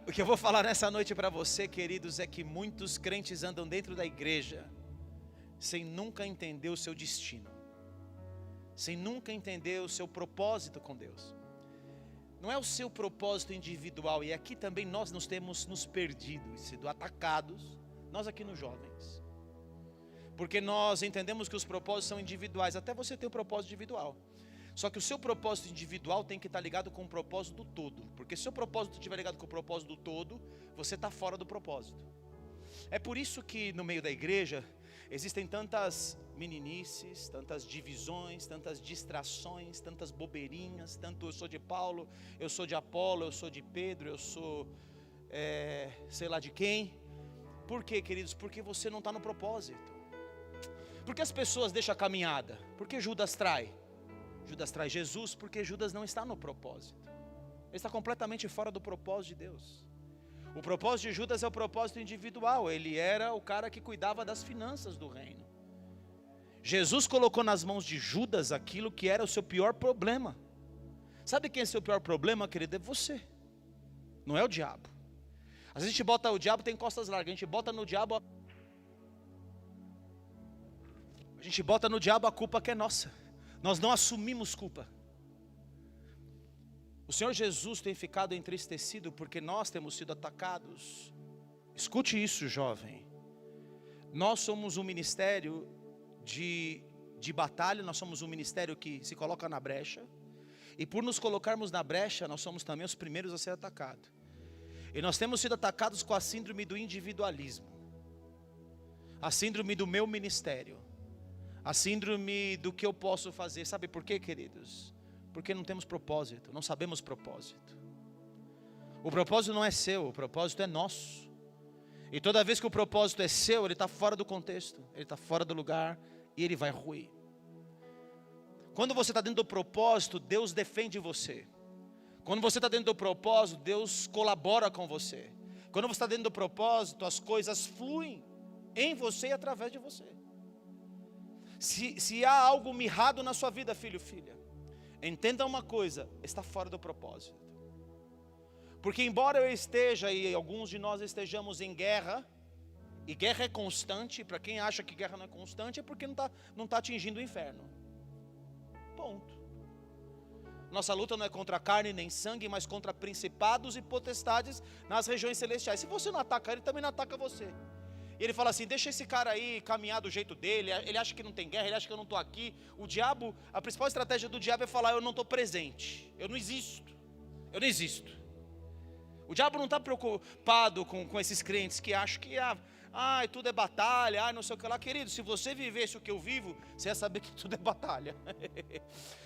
O que eu vou falar nessa noite para você, queridos, é que muitos crentes andam dentro da igreja sem nunca entender o seu destino, sem nunca entender o seu propósito com Deus. Não é o seu propósito individual, e aqui também nós nos temos nos perdido, sido atacados, nós aqui nos jovens, porque nós entendemos que os propósitos são individuais. Até você tem o propósito individual, só que o seu propósito individual tem que estar ligado com o propósito do todo, porque se o seu propósito estiver ligado com o propósito do todo, você está fora do propósito. É por isso que no meio da igreja existem tantas meninices, tantas divisões, tantas distrações, tantas bobeirinhas, tanto eu sou de Paulo, eu sou de Apolo, eu sou de Pedro, eu sou sei lá de quem. Por quê, queridos? Porque você não está no propósito. Porque as pessoas deixam a caminhada? Porque Judas trai. Judas trai Jesus porque Judas não está no propósito. Ele está completamente fora do propósito de Deus. O propósito de Judas é o propósito individual. Ele era o cara que cuidava das finanças do reino. Jesus colocou nas mãos de Judas aquilo que era o seu pior problema. Sabe quem é o seu pior problema, querido? É você. Não é o diabo. Às vezes a gente bota o diabo, tem costas largas. A gente bota no diabo a culpa que é nossa. Nós não assumimos culpa. O Senhor Jesus tem ficado entristecido porque nós temos sido atacados. Escute isso, jovem. Nós somos um ministério de batalha, nós somos um ministério que se coloca na brecha. E por nos colocarmos na brecha, nós somos também os primeiros a ser atacados. E nós temos sido atacados com a síndrome do individualismo. A síndrome do meu ministério. A síndrome do que eu posso fazer. Sabe por quê, queridos? Porque não temos propósito, não sabemos propósito. O propósito não é seu, o propósito é nosso. E toda vez que o propósito é seu, ele está fora do contexto, ele está fora do lugar e ele vai ruir. Quando você está dentro do propósito, Deus defende você. Quando você está dentro do propósito, Deus colabora com você. Quando você está dentro do propósito, as coisas fluem em você e através de você. Se há algo mirrado na sua vida, filho, filha, entenda uma coisa, está fora do propósito. Porque embora eu esteja e alguns de nós estejamos em guerra, e guerra é constante, para quem acha que guerra não é constante, é porque não está atingindo o inferno. Ponto. Nossa luta não é contra carne nem sangue, mas contra principados e potestades nas regiões celestiais. Se você não ataca ele, também não ataca você. E ele fala assim, deixa esse cara aí caminhar do jeito dele, ele acha que não tem guerra, ele acha que eu não estou aqui. O diabo, a principal estratégia do diabo é falar, eu não estou presente, eu não existo. O diabo não está preocupado com esses crentes que acham que tudo é batalha, não sei o que lá. Querido, se você vivesse o que eu vivo, você ia saber que tudo é batalha.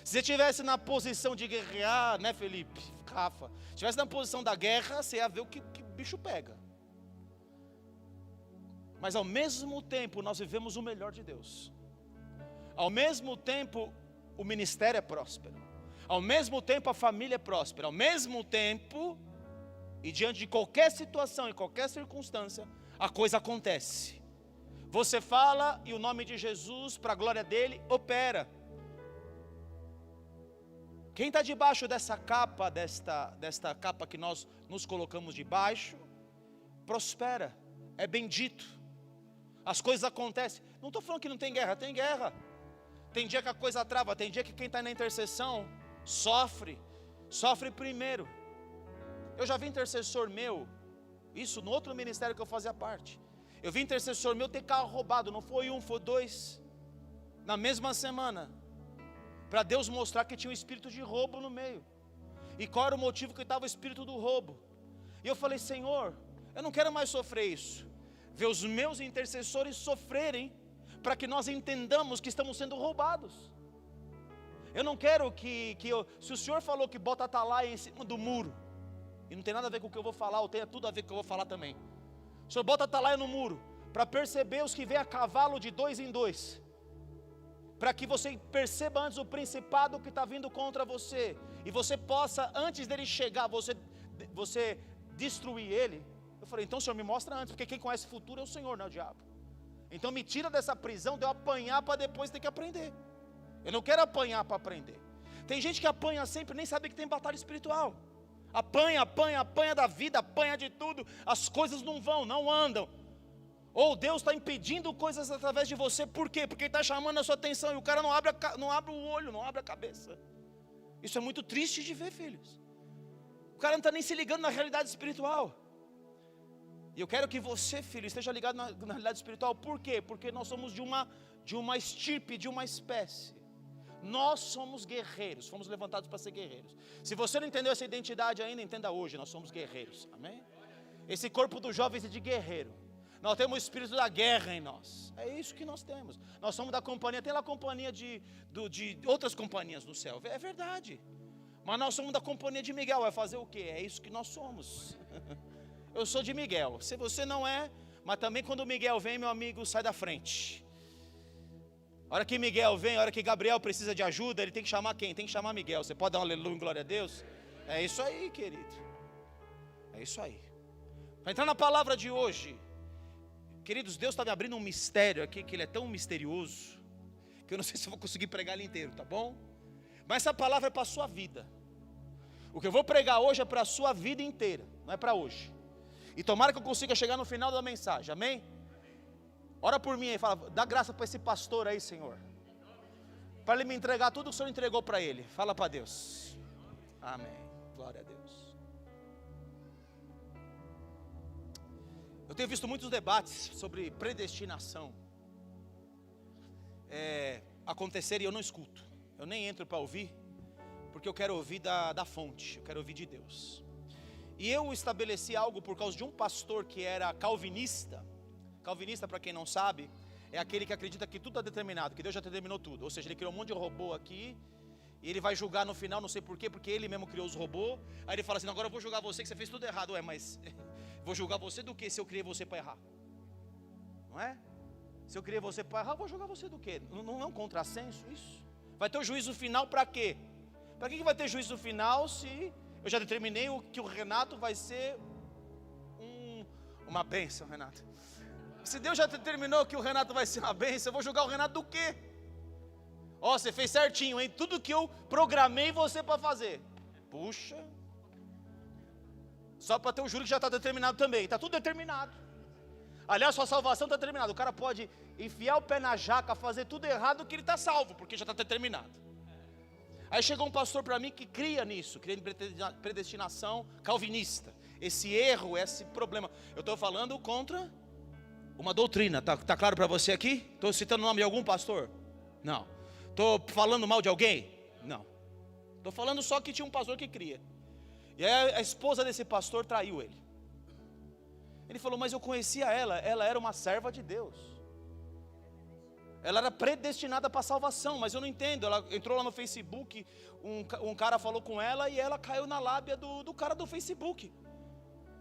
Se você estivesse na posição de guerrear, né, Felipe, Rafa, se estivesse na posição da guerra, você ia ver o que bicho pega. Mas ao mesmo tempo nós vivemos o melhor de Deus. Ao mesmo tempo o ministério é próspero. Ao mesmo tempo a família é próspera. Ao mesmo tempo, e diante de qualquer situação, em qualquer circunstância, a coisa acontece. Você fala e o nome de Jesus, para a glória dele, opera. Quem está debaixo dessa capa, desta capa que nós nos colocamos debaixo, prospera, é bendito. As coisas acontecem. Não estou falando que não tem guerra, tem guerra. Tem dia que a coisa trava, tem dia que quem está na intercessão sofre primeiro. Eu já vi intercessor meu, isso no outro ministério que eu fazia parte. Eu vi intercessor meu ter carro roubado, não foi um, foi dois, na mesma semana, para Deus mostrar que tinha um espírito de roubo no meio. E qual era o motivo que estava o espírito do roubo? E eu falei, Senhor, eu não quero mais sofrer isso. Ver os meus intercessores sofrerem, para que nós entendamos que estamos sendo roubados. Eu não quero se o Senhor falou que bota atalaia em cima do muro, e não tem nada a ver com o que eu vou falar, ou tem tudo a ver com o que eu vou falar também. O Senhor bota atalaia no muro, para perceber os que vêm a cavalo de 2 em 2, para que você perceba antes o principado que está vindo contra você, e você possa, antes dele chegar, você destruir ele. Eu falei, então o Senhor me mostra antes, porque quem conhece o futuro é o Senhor, não é o diabo. Então me tira dessa prisão de eu apanhar para depois ter que aprender. Eu não quero apanhar para aprender. Tem gente que apanha sempre e nem sabe que tem batalha espiritual. Apanha da vida, apanha de tudo. As coisas não andam. Ou Deus está impedindo coisas através de você. Por quê? Porque Ele está chamando a sua atenção e o cara não abre o olho, não abre a cabeça. Isso é muito triste de ver, filhos. O cara não está nem se ligando na realidade espiritual. E eu quero que você, filho, esteja ligado na realidade espiritual. Por quê? Porque nós somos de uma estirpe, de uma espécie. Nós somos guerreiros, fomos levantados para ser guerreiros. Se você não entendeu essa identidade ainda, entenda hoje, nós somos guerreiros, amém? Esse corpo dos jovens é de guerreiro. Nós temos o espírito da guerra em nós. É isso que nós temos. Nós somos da companhia, tem lá a companhia de outras companhias no céu, é verdade. Mas nós somos da companhia de Miguel, vai fazer o quê? É isso que nós somos. Eu sou de Miguel, se você não é, mas também quando o Miguel vem, meu amigo, sai da frente. A hora que Miguel vem, a hora que Gabriel precisa de ajuda, ele tem que chamar quem? Tem que chamar Miguel. Você pode dar um aleluia, glória a Deus? É isso aí, querido. É isso aí. Para entrar na palavra de hoje, queridos, Deus está me abrindo um mistério aqui, que Ele é tão misterioso, que eu não sei se eu vou conseguir pregar ele inteiro, tá bom? Mas essa palavra é para a sua vida. O que eu vou pregar hoje é para a sua vida inteira, não é para hoje. E tomara que eu consiga chegar no final da mensagem, amém? Ora por mim aí, fala, dá graça para esse pastor aí, Senhor, para ele me entregar tudo que o Senhor entregou para ele. Fala para Deus, amém, glória a Deus. Eu tenho visto muitos debates sobre predestinação acontecer e eu não escuto. Eu nem entro para ouvir, porque eu quero ouvir da fonte, eu quero ouvir de Deus. E eu estabeleci algo por causa de um pastor que era calvinista. Calvinista, para quem não sabe, é aquele que acredita que tudo está determinado, que Deus já determinou tudo. Ou seja, ele criou um monte de robô aqui, e ele vai julgar no final, não sei porquê, porque ele mesmo criou os robôs. Aí ele fala assim, agora eu vou julgar você que você fez tudo errado. Ué, mas vou julgar você do que se eu criei você para errar? Não é? Se eu criei você para errar, eu vou julgar você do que? Não é um contrassenso isso? Vai ter o juízo final para quê? Para que vai ter juízo final se eu já determinei que o Renato vai ser uma bênção, Renato? Se Deus já determinou que o Renato vai ser uma bênção, eu vou julgar o Renato do quê? Ó, você fez certinho, hein? Tudo que eu programei você para fazer. Puxa. Só para ter o júri que já está determinado também. Está tudo determinado. Aliás, sua salvação está determinada. O cara pode enfiar o pé na jaca, fazer tudo errado, que ele está salvo, porque já está determinado. Aí chegou um pastor para mim que cria nisso, cria em predestinação calvinista. Esse erro, esse problema. Eu estou falando contra uma doutrina. Tá claro para você aqui? Estou citando o nome de algum pastor? Não. Estou falando mal de alguém? Não. Estou falando só que tinha um pastor que cria. E aí a esposa desse pastor traiu ele. Ele falou, mas eu conhecia ela era uma serva de Deus. Ela era predestinada para a salvação, mas eu não entendo. Ela entrou lá no Facebook, um cara falou com ela e ela caiu na lábia do cara do Facebook.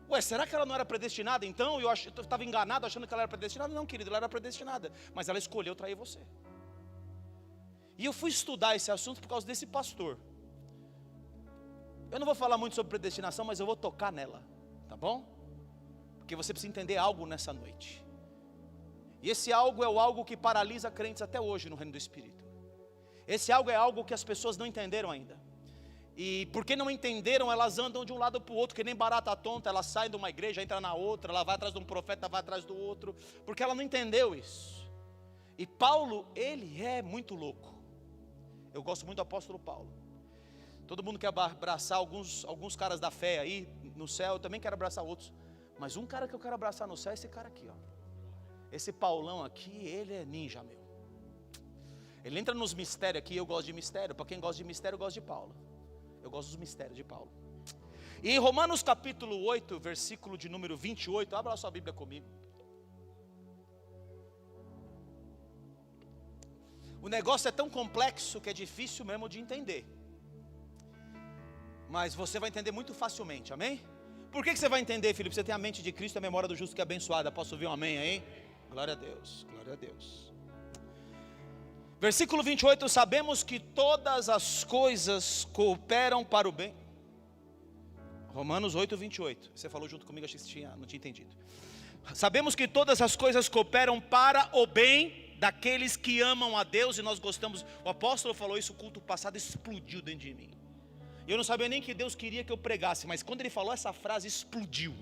Ué, será que ela não era predestinada então? Eu estava enganado achando que ela era predestinada? Não, querido, ela era predestinada, mas ela escolheu trair você. E eu fui estudar esse assunto por causa desse pastor. Eu não vou falar muito sobre predestinação, mas eu vou tocar nela, tá bom? Porque você precisa entender algo nessa noite. E esse algo é o algo que paralisa crentes até hoje no reino do Espírito. Esse algo é algo que as pessoas não entenderam ainda. E porque não entenderam, elas andam de um lado para o outro, que nem barata tonta. Elas saem de uma igreja, entram na outra, ela vai atrás de um profeta, vai atrás do outro, porque ela não entendeu isso. E Paulo, ele é muito louco. Eu gosto muito do apóstolo Paulo. Todo mundo quer abraçar alguns caras da fé aí no céu, eu também quero abraçar outros. Mas um cara que eu quero abraçar no céu é esse cara aqui, ó. Esse Paulão aqui, ele é ninja, meu. Ele entra nos mistérios aqui, eu gosto de mistério. Para quem gosta de mistério, eu gosto de Paulo. Eu gosto dos mistérios de Paulo. E em Romanos capítulo 8, versículo de número 28, abra a sua Bíblia comigo. O negócio é tão complexo que é difícil mesmo de entender. Mas você vai entender muito facilmente, amém? Por que você vai entender, Filipe? Você tem a mente de Cristo e a memória do justo que é abençoada. Posso ouvir um amém aí? Glória a Deus, glória a Deus. Versículo 28, sabemos que todas as coisas cooperam para o bem. Romanos 8, 28. Você falou junto comigo, achei que não tinha entendido. Sabemos que todas as coisas cooperam para o bem daqueles que amam a Deus e nós gostamos. O apóstolo falou isso, o culto passado explodiu dentro de mim. E eu não sabia nem que Deus queria que eu pregasse, mas quando ele falou essa frase, explodiu.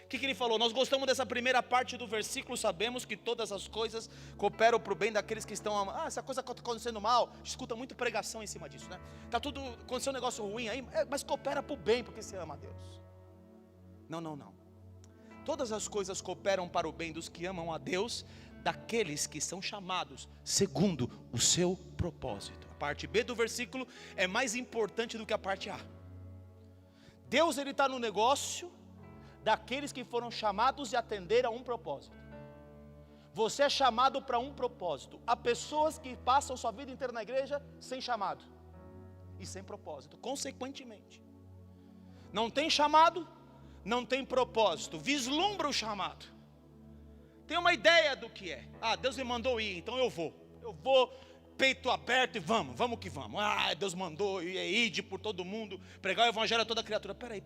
O que ele falou? Nós gostamos dessa primeira parte do versículo, sabemos que todas as coisas cooperam para o bem daqueles que estão amando. Essa coisa está acontecendo mal, escuta muito pregação em cima disso, né? Está tudo acontecendo um negócio ruim aí, mas coopera para o bem, porque você ama a Deus. Não. Todas as coisas cooperam para o bem dos que amam a Deus, daqueles que são chamados segundo o seu propósito. A parte B do versículo é mais importante do que a parte A. Deus, ele está no negócio daqueles que foram chamados e atender a um propósito. Você é chamado para um propósito. Há pessoas que passam sua vida inteira na igreja sem chamado e sem propósito. Consequentemente, não tem chamado, não tem propósito. Vislumbra o chamado, tem uma ideia do que é. Deus me mandou ir, então eu vou peito aberto e vamos que vamos. Deus mandou ir por todo mundo, pregar o evangelho a toda criatura. Peraí.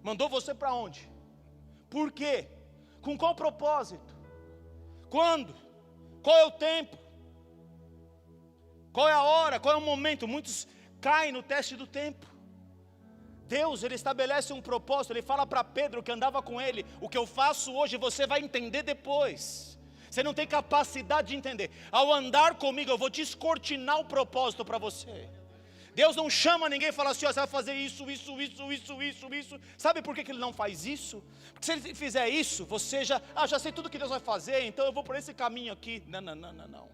Mandou você para onde? Por quê? Com qual propósito? Quando? Qual é o tempo? Qual é a hora? Qual é o momento? Muitos caem no teste do tempo. Deus, ele estabelece um propósito. Ele fala para Pedro que andava com ele: o que eu faço hoje você vai entender depois. Você não tem capacidade de entender. Ao andar comigo eu vou descortinar o propósito para você. Deus não chama ninguém e fala assim: você vai fazer isso. Sabe por que ele não faz isso? Porque se ele fizer isso, você já sei tudo que Deus vai fazer, então eu vou por esse caminho aqui. Não.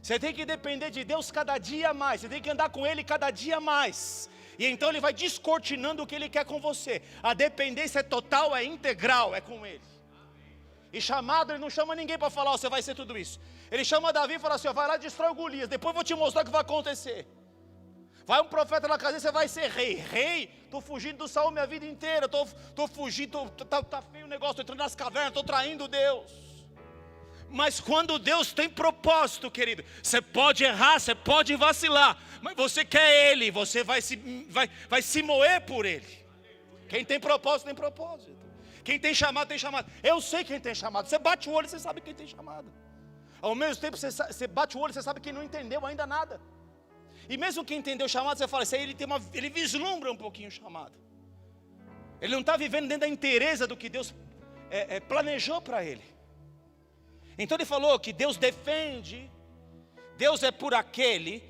Você tem que depender de Deus cada dia mais. Você tem que andar com Ele cada dia mais. E então Ele vai descortinando o que Ele quer com você. A dependência é total, é integral, é com Ele. E chamado, Ele não chama ninguém para falar: você vai ser tudo isso. Ele chama Davi e fala assim: vai lá e destrói o Golias, depois eu vou te mostrar o que vai acontecer. Vai um profeta na casa, você vai ser rei. Estou fugindo do Saul minha vida inteira. Estou fugindo, tá feio o negócio. Estou entrando nas cavernas, estou traindo Deus. Mas quando Deus tem propósito, querido, você pode errar, você pode vacilar, mas você quer Ele, você vai se moer por Ele. Quem tem propósito, tem propósito. Quem tem chamado, tem chamado. Eu sei quem tem chamado. Você bate o olho, você sabe quem tem chamado. Ao mesmo tempo, você bate o olho, você sabe quem não entendeu ainda nada. E mesmo quem entendeu o chamado, você fala: isso aí ele vislumbra um pouquinho o chamado. Ele não está vivendo dentro da inteireza do que Deus planejou para ele. Então ele falou que Deus defende, Deus é por aquele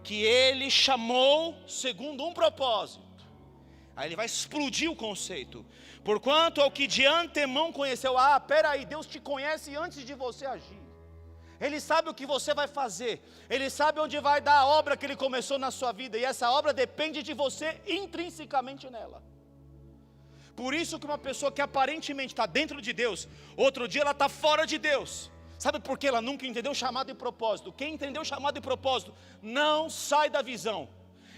que Ele chamou segundo um propósito. Aí ele vai explodir o conceito. Porquanto ao que de antemão conheceu. Peraí, Deus te conhece antes de você agir. Ele sabe o que você vai fazer. Ele sabe onde vai dar a obra que Ele começou na sua vida. E essa obra depende de você intrinsecamente nela. Por isso que uma pessoa que aparentemente está dentro de Deus, outro dia ela está fora de Deus. Sabe por que ela nunca entendeu chamado e propósito? Quem entendeu chamado e propósito não sai da visão.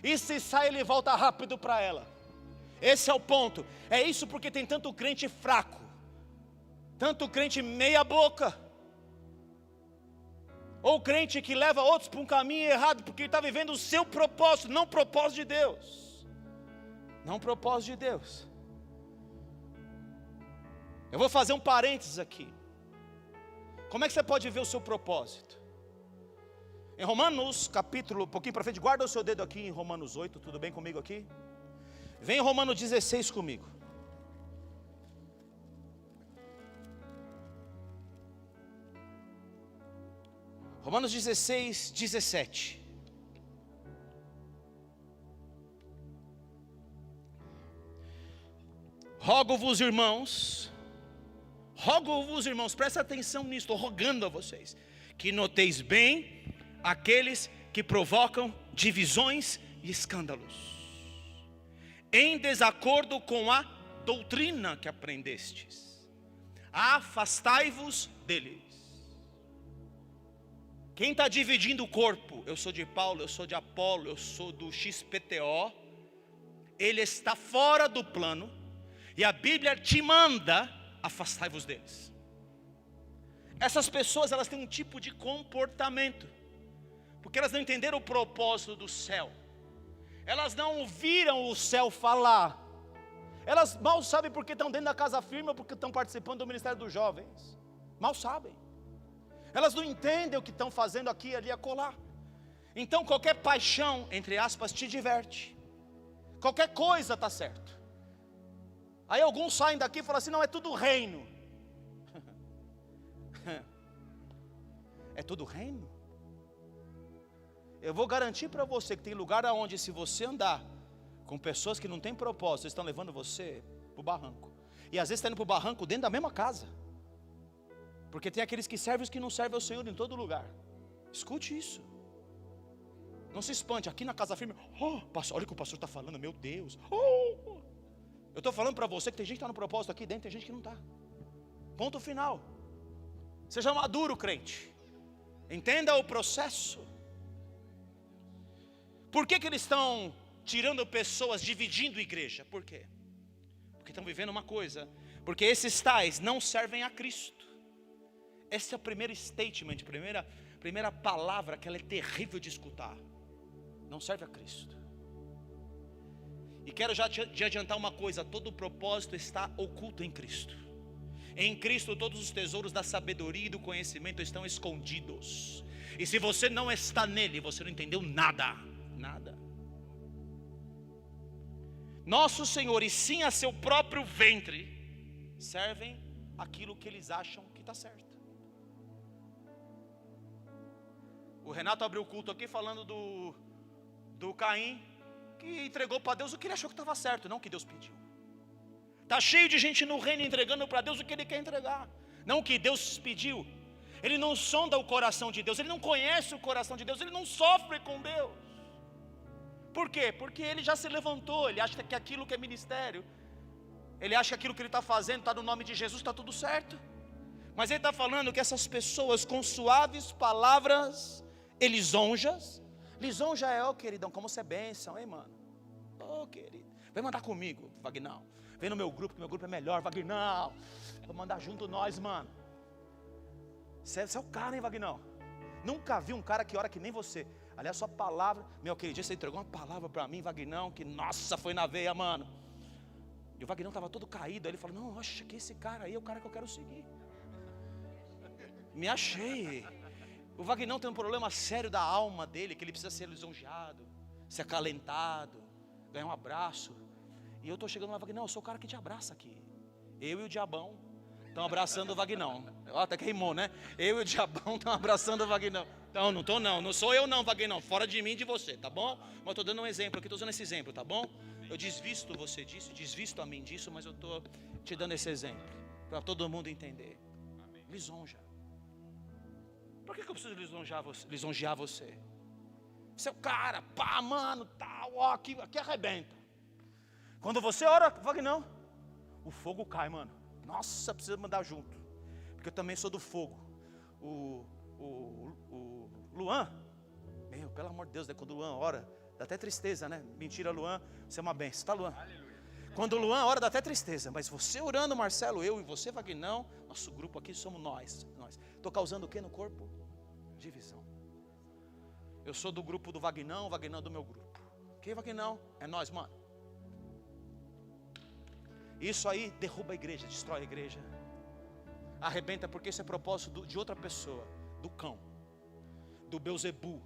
E se sai, ele volta rápido para ela. Esse é o ponto. É isso porque tem tanto crente fraco, tanto crente meia boca, ou crente que leva outros para um caminho errado, porque ele está vivendo o seu propósito, não o propósito de Deus. Não o propósito de Deus. Eu vou fazer um parênteses aqui. Como é que você pode ver o seu propósito? Em Romanos, capítulo, um pouquinho para frente, guarda o seu dedo aqui em Romanos 8, tudo bem comigo aqui? Vem em Romanos 16 comigo. Romanos 16, 17. Rogo-vos, irmãos, presta atenção nisso, estou rogando a vocês, que noteis bem aqueles que provocam divisões e escândalos, em desacordo com a doutrina que aprendestes. Afastai-vos deles. Quem está dividindo o corpo? Eu sou de Paulo, eu sou de Apolo, eu sou do XPTO. Ele está fora do plano. E a Bíblia te manda: afastai-vos deles. Essas pessoas, elas têm um tipo de comportamento, porque elas não entenderam o propósito do céu. Elas não ouviram o céu falar. Elas mal sabem porque estão dentro da casa firme ou porque estão participando do ministério dos jovens. Mal sabem. Elas não entendem o que estão fazendo aqui, ali, acolá. Então qualquer paixão, entre aspas, te diverte. Qualquer coisa está certo. Aí alguns saem daqui e falam assim, não, é tudo reino. É tudo reino? Eu vou garantir para você que tem lugar onde, se você andar com pessoas que não têm propósito, eles estão levando você para o barranco. E às vezes está indo para o barranco dentro da mesma casa. Porque tem aqueles que servem e os que não servem ao Senhor em todo lugar. Escute isso. Não se espante, aqui na Casa Firme, olha o que o pastor está falando, meu Deus. Eu estou falando para você que tem gente que está no propósito aqui dentro, tem gente que não está. Ponto final. Seja maduro, crente. Entenda o processo. Por que eles estão tirando pessoas, dividindo a igreja? Por quê? Porque estão vivendo uma coisa. Porque esses tais não servem a Cristo. Esse é o primeiro statement, primeira palavra que ela é terrível de escutar. Não serve a Cristo. E quero já te adiantar uma coisa: todo o propósito está oculto em Cristo. Em Cristo todos os tesouros da sabedoria e do conhecimento estão escondidos. E se você não está nele, você não entendeu nada. Nada. Nosso Senhor, e sim a seu próprio ventre, servem aquilo que eles acham que está certo. O Renato abriu o culto aqui falando do Caim, que entregou para Deus o que ele achou que estava certo, não o que Deus pediu. Está cheio de gente no reino entregando para Deus o que ele quer entregar, não o que Deus pediu. Ele não sonda o coração de Deus, ele não conhece o coração de Deus, ele não sofre com Deus. Por quê? Porque ele já se levantou, ele acha que aquilo que é ministério, ele acha que aquilo que ele está fazendo está no nome de Jesus, está tudo certo. Mas ele está falando que essas pessoas com suaves palavras, lisonjas queridão, como você é bênção, hein, mano? Querido, vem mandar comigo, Vagnão. Vem no meu grupo, que meu grupo é melhor, Vagnão. Vou mandar junto nós, mano. Você é o cara, hein, Vagnão? Nunca vi um cara que ora que nem você. Aliás, sua palavra, meu querido, você entregou uma palavra para mim, Vagnão, que nossa, foi na veia, mano. E o Vagnão estava todo caído, aí ele falou, não, acha que esse cara aí é o cara que eu quero seguir. Me achei. O Vagnão tem um problema sério da alma dele, que ele precisa ser lisonjeado, ser acalentado, ganhar um abraço. E eu estou chegando lá, Vagnão, eu sou o cara que te abraça aqui. Eu e o diabão estão abraçando o Vagnão. Até queimou, né? Eu e o diabão estão abraçando o Vagnão. Então, não estou não sou eu não, Vagnão, fora de mim e de você, tá bom? Mas eu estou dando um exemplo aqui, estou usando esse exemplo, tá bom? Eu desvisto você disso, desvisto a mim disso, mas eu estou te dando esse exemplo, para todo mundo entender. Lisonja. Por que eu preciso lisonjear você? Você é o cara, pá, mano, tal, ó, aqui arrebenta. Quando você ora, Vagnão, o fogo cai, mano. Nossa, precisa mandar junto. Porque eu também sou do fogo. O Luan, meu, pelo amor de Deus, né, quando o Luan ora, dá até tristeza, né? Mentira, Luan, você é uma benção, tá, Luan? Aleluia. Quando o Luan ora, dá até tristeza. Mas você orando, Marcelo, eu e você, Vagnão, nosso grupo aqui somos nós. Estou causando o que no corpo? Divisão. Eu sou do grupo do Vagnão, o Vagnão é do meu grupo. Que Vagnão? É nós, mano. Isso aí derruba a igreja, destrói a igreja. Arrebenta, porque isso é propósito de outra pessoa, do cão, do Beuzebu.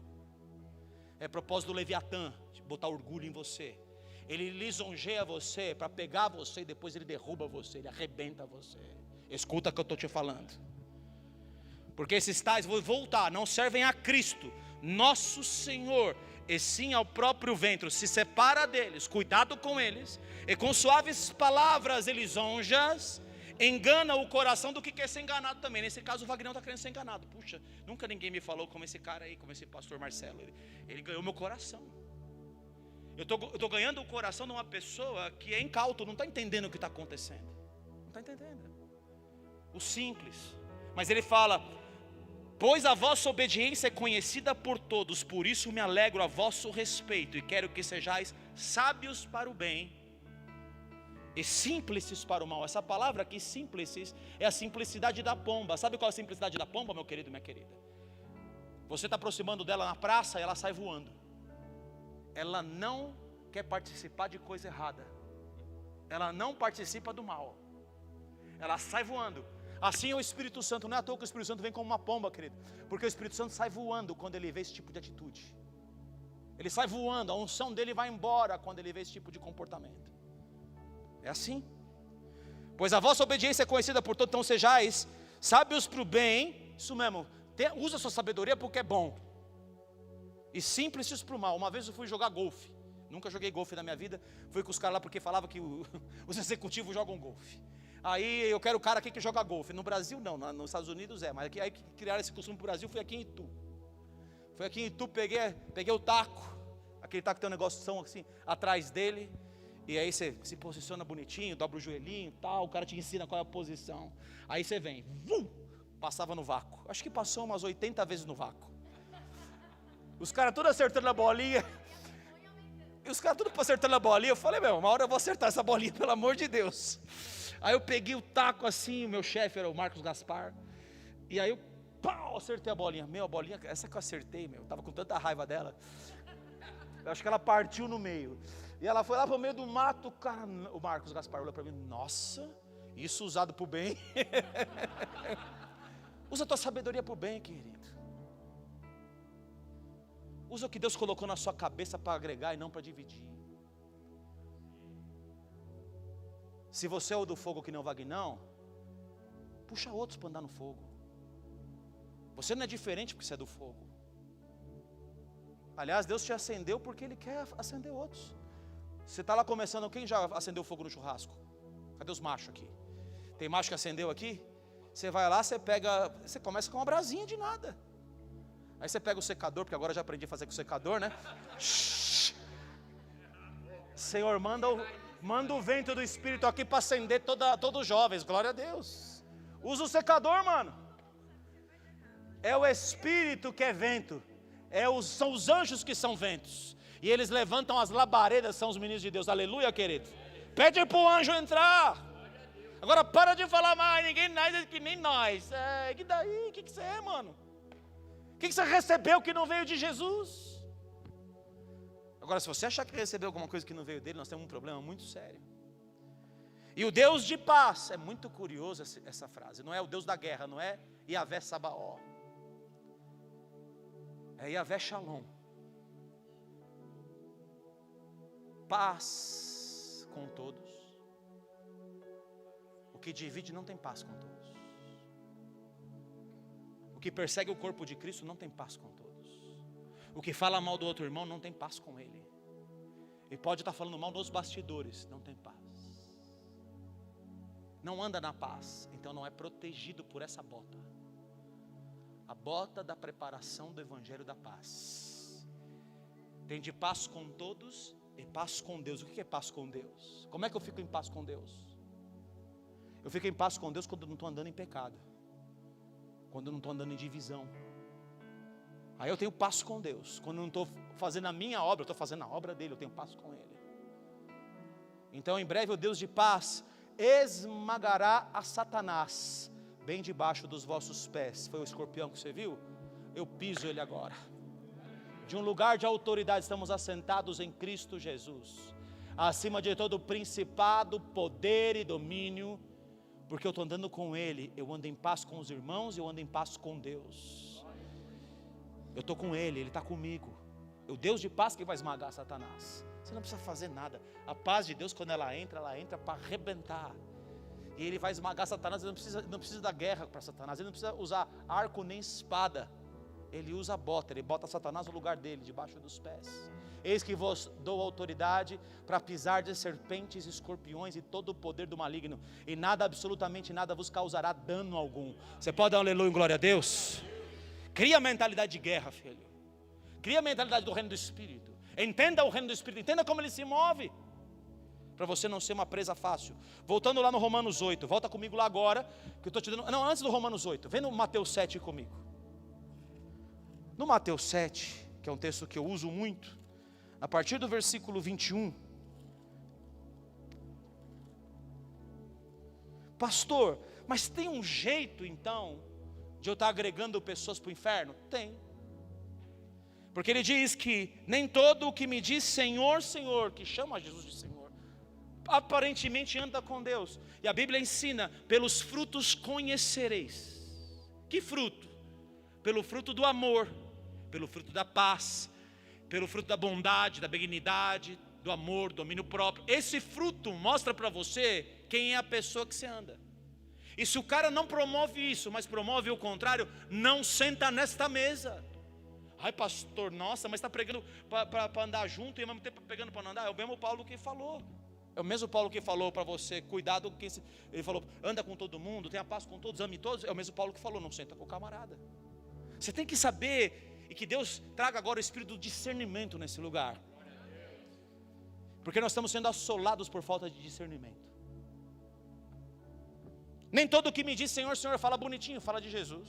É propósito do Leviatã, de botar orgulho em você. Ele lisonjeia você para pegar você e depois ele derruba você, ele arrebenta você. Escuta o que eu estou te falando. Porque esses tais, vou voltar, não servem a Cristo, nosso Senhor, e sim ao próprio ventre. Se separa deles, cuidado com eles, e com suaves palavras e lisonjas, engana o coração do que quer ser enganado também. Nesse caso o Vagnão está querendo ser enganado. Puxa, nunca ninguém me falou como esse cara aí, como esse pastor Marcelo. Ele ganhou meu coração. Eu estou ganhando o coração de uma pessoa que é incauto, não está entendendo o que está acontecendo. Não está entendendo. O simples. Mas ele fala, pois a vossa obediência é conhecida por todos, por isso me alegro a vosso respeito, e quero que sejais sábios para o bem e simples para o mal. Essa palavra aqui, simples, é a simplicidade da pomba. Sabe qual é a simplicidade da pomba, meu querido, minha querida? Você está aproximando dela na praça e ela sai voando. Ela não quer participar de coisa errada. Ela não participa do mal. Ela sai voando. Assim é o Espírito Santo. Não é à toa que o Espírito Santo vem como uma pomba, querido. Porque o Espírito Santo sai voando quando ele vê esse tipo de atitude. Ele sai voando, a unção dele vai embora quando ele vê esse tipo de comportamento. É assim. Pois a vossa obediência é conhecida por todos, então sejais sábios para o bem. Isso mesmo, usa a sua sabedoria porque é bom. E simples para o mal. Uma vez eu fui jogar golfe. Nunca joguei golfe na minha vida. Fui com os caras lá porque falava que os executivos jogam golfe. Aí eu quero o cara aqui que joga golfe. No Brasil não, nos Estados Unidos é. Mas aqui, aí que criaram esse costume no Brasil, fui aqui em Itu. Fui aqui em Itu, peguei o taco. Aquele taco tem um negócio assim, atrás dele. E aí você se posiciona bonitinho, dobra o joelhinho e tal. O cara te ensina qual é a posição. Aí você vem, passava no vácuo. Acho que passou umas 80 vezes no vácuo. Os caras tudo acertando a bolinha. E os caras tudo acertando a bolinha. Eu falei, uma hora eu vou acertar essa bolinha, pelo amor de Deus. Aí eu peguei o taco assim, o meu chefe era o Marcos Gaspar. E aí eu acertei a bolinha. A bolinha, essa que eu acertei, eu tava com tanta raiva dela. Eu acho que ela partiu no meio. E ela foi lá pro meio do mato, o Marcos Gaspar olhou para mim, nossa, isso usado para o bem. Usa a tua sabedoria para o bem, querido. Usa o que Deus colocou na sua cabeça para agregar e não para dividir. Se você é o do fogo que não Vagnão, puxa outros para andar no fogo. Você não é diferente porque você é do fogo. Aliás, Deus te acendeu porque Ele quer acender outros. Você está lá começando, quem já acendeu fogo no churrasco? Cadê os machos aqui? Tem macho que acendeu aqui? Você vai lá, você começa com uma brasinha de nada. Aí você pega o secador, porque agora eu já aprendi a fazer com o secador, né? Senhor, manda o vento do Espírito aqui para acender todos os jovens, glória a Deus. Usa o secador, mano. É o Espírito que é vento. São os anjos que são ventos. E eles levantam as labaredas, são os meninos de Deus, aleluia, querido. Pede para o anjo entrar. Agora para de falar mais, ninguém nasce que nem nós. Que daí? O que você é, mano? O que você recebeu que não veio de Jesus? Agora, se você achar que recebeu alguma coisa que não veio dele, nós temos um problema muito sério. E o Deus de paz, é muito curioso essa frase, não é o Deus da guerra, não é Yahvé Sabaó, é Yahvé Shalom. Paz com todos. O que divide não tem paz com todos. O que persegue o corpo de Cristo não tem paz com todos. O que fala mal do outro irmão não tem paz com ele. E pode estar falando mal dos bastidores, não tem paz. Não anda na paz, então não é protegido por essa bota. A bota da preparação do evangelho da paz. Tem de paz com todos e paz com Deus. O que é paz com Deus? Como é que eu fico em paz com Deus? Eu fico em paz com Deus quando eu não estou andando em pecado, quando eu não estou andando em divisão. Aí eu tenho paz com Deus. Quando eu não estou fazendo a minha obra, eu estou fazendo a obra dele, eu tenho paz com ele. Então em breve o Deus de paz esmagará a Satanás bem debaixo dos vossos pés. Foi o escorpião que você viu? Eu piso ele agora. De um lugar de autoridade estamos assentados em Cristo Jesus, acima de todo principado, poder e domínio, porque eu estou andando com Ele. Eu ando em paz com os irmãos, eu ando em paz com Deus. Eu estou com Ele, Ele está comigo. O Deus de paz que vai esmagar Satanás. Você não precisa fazer nada. A paz de Deus, quando ela entra para arrebentar. E Ele vai esmagar Satanás. Ele não precisa da guerra para Satanás. Ele não precisa usar arco nem espada. Ele usa a bota. Ele bota Satanás no lugar dele, debaixo dos pés. Eis que vos dou autoridade para pisar de serpentes, escorpiões e todo o poder do maligno, e nada, absolutamente nada, vos causará dano algum. Você pode dar um aleluia, glória a Deus? Cria a mentalidade de guerra, filho. Cria a mentalidade do reino do Espírito. Entenda o reino do Espírito, entenda como ele se move, para você não ser uma presa fácil. Voltando lá no Romanos 8, volta comigo lá agora, que eu estou te dando. Não, antes do Romanos 8, vem no Mateus 7 comigo. No Mateus 7, que é um texto que eu uso muito, a partir do versículo 21. Pastor, mas tem um jeito então de eu estar agregando pessoas para o inferno? Tem. Porque ele diz que nem todo o que me diz Senhor, Senhor, que chama Jesus de Senhor, aparentemente anda com Deus. E a Bíblia ensina, pelos frutos conhecereis. Que fruto? Pelo fruto do amor, pelo fruto da paz, pelo fruto da bondade, da benignidade, do amor, do domínio próprio. Esse fruto mostra para você quem é a pessoa que você anda. E se o cara não promove isso, mas promove o contrário, não senta nesta mesa. Ai pastor, nossa, mas está pregando para andar junto e ao mesmo tempo pegando para não andar. É o mesmo Paulo que falou. É o mesmo Paulo que falou para você, cuidado com quem... Ele falou, anda com todo mundo, tenha paz com todos, ame todos. É o mesmo Paulo que falou, não senta com o camarada. Você tem que saber, e que Deus traga agora o espírito do discernimento nesse lugar. Porque nós estamos sendo assolados por falta de discernimento. Nem todo que me diz Senhor, Senhor, fala bonitinho, fala de Jesus.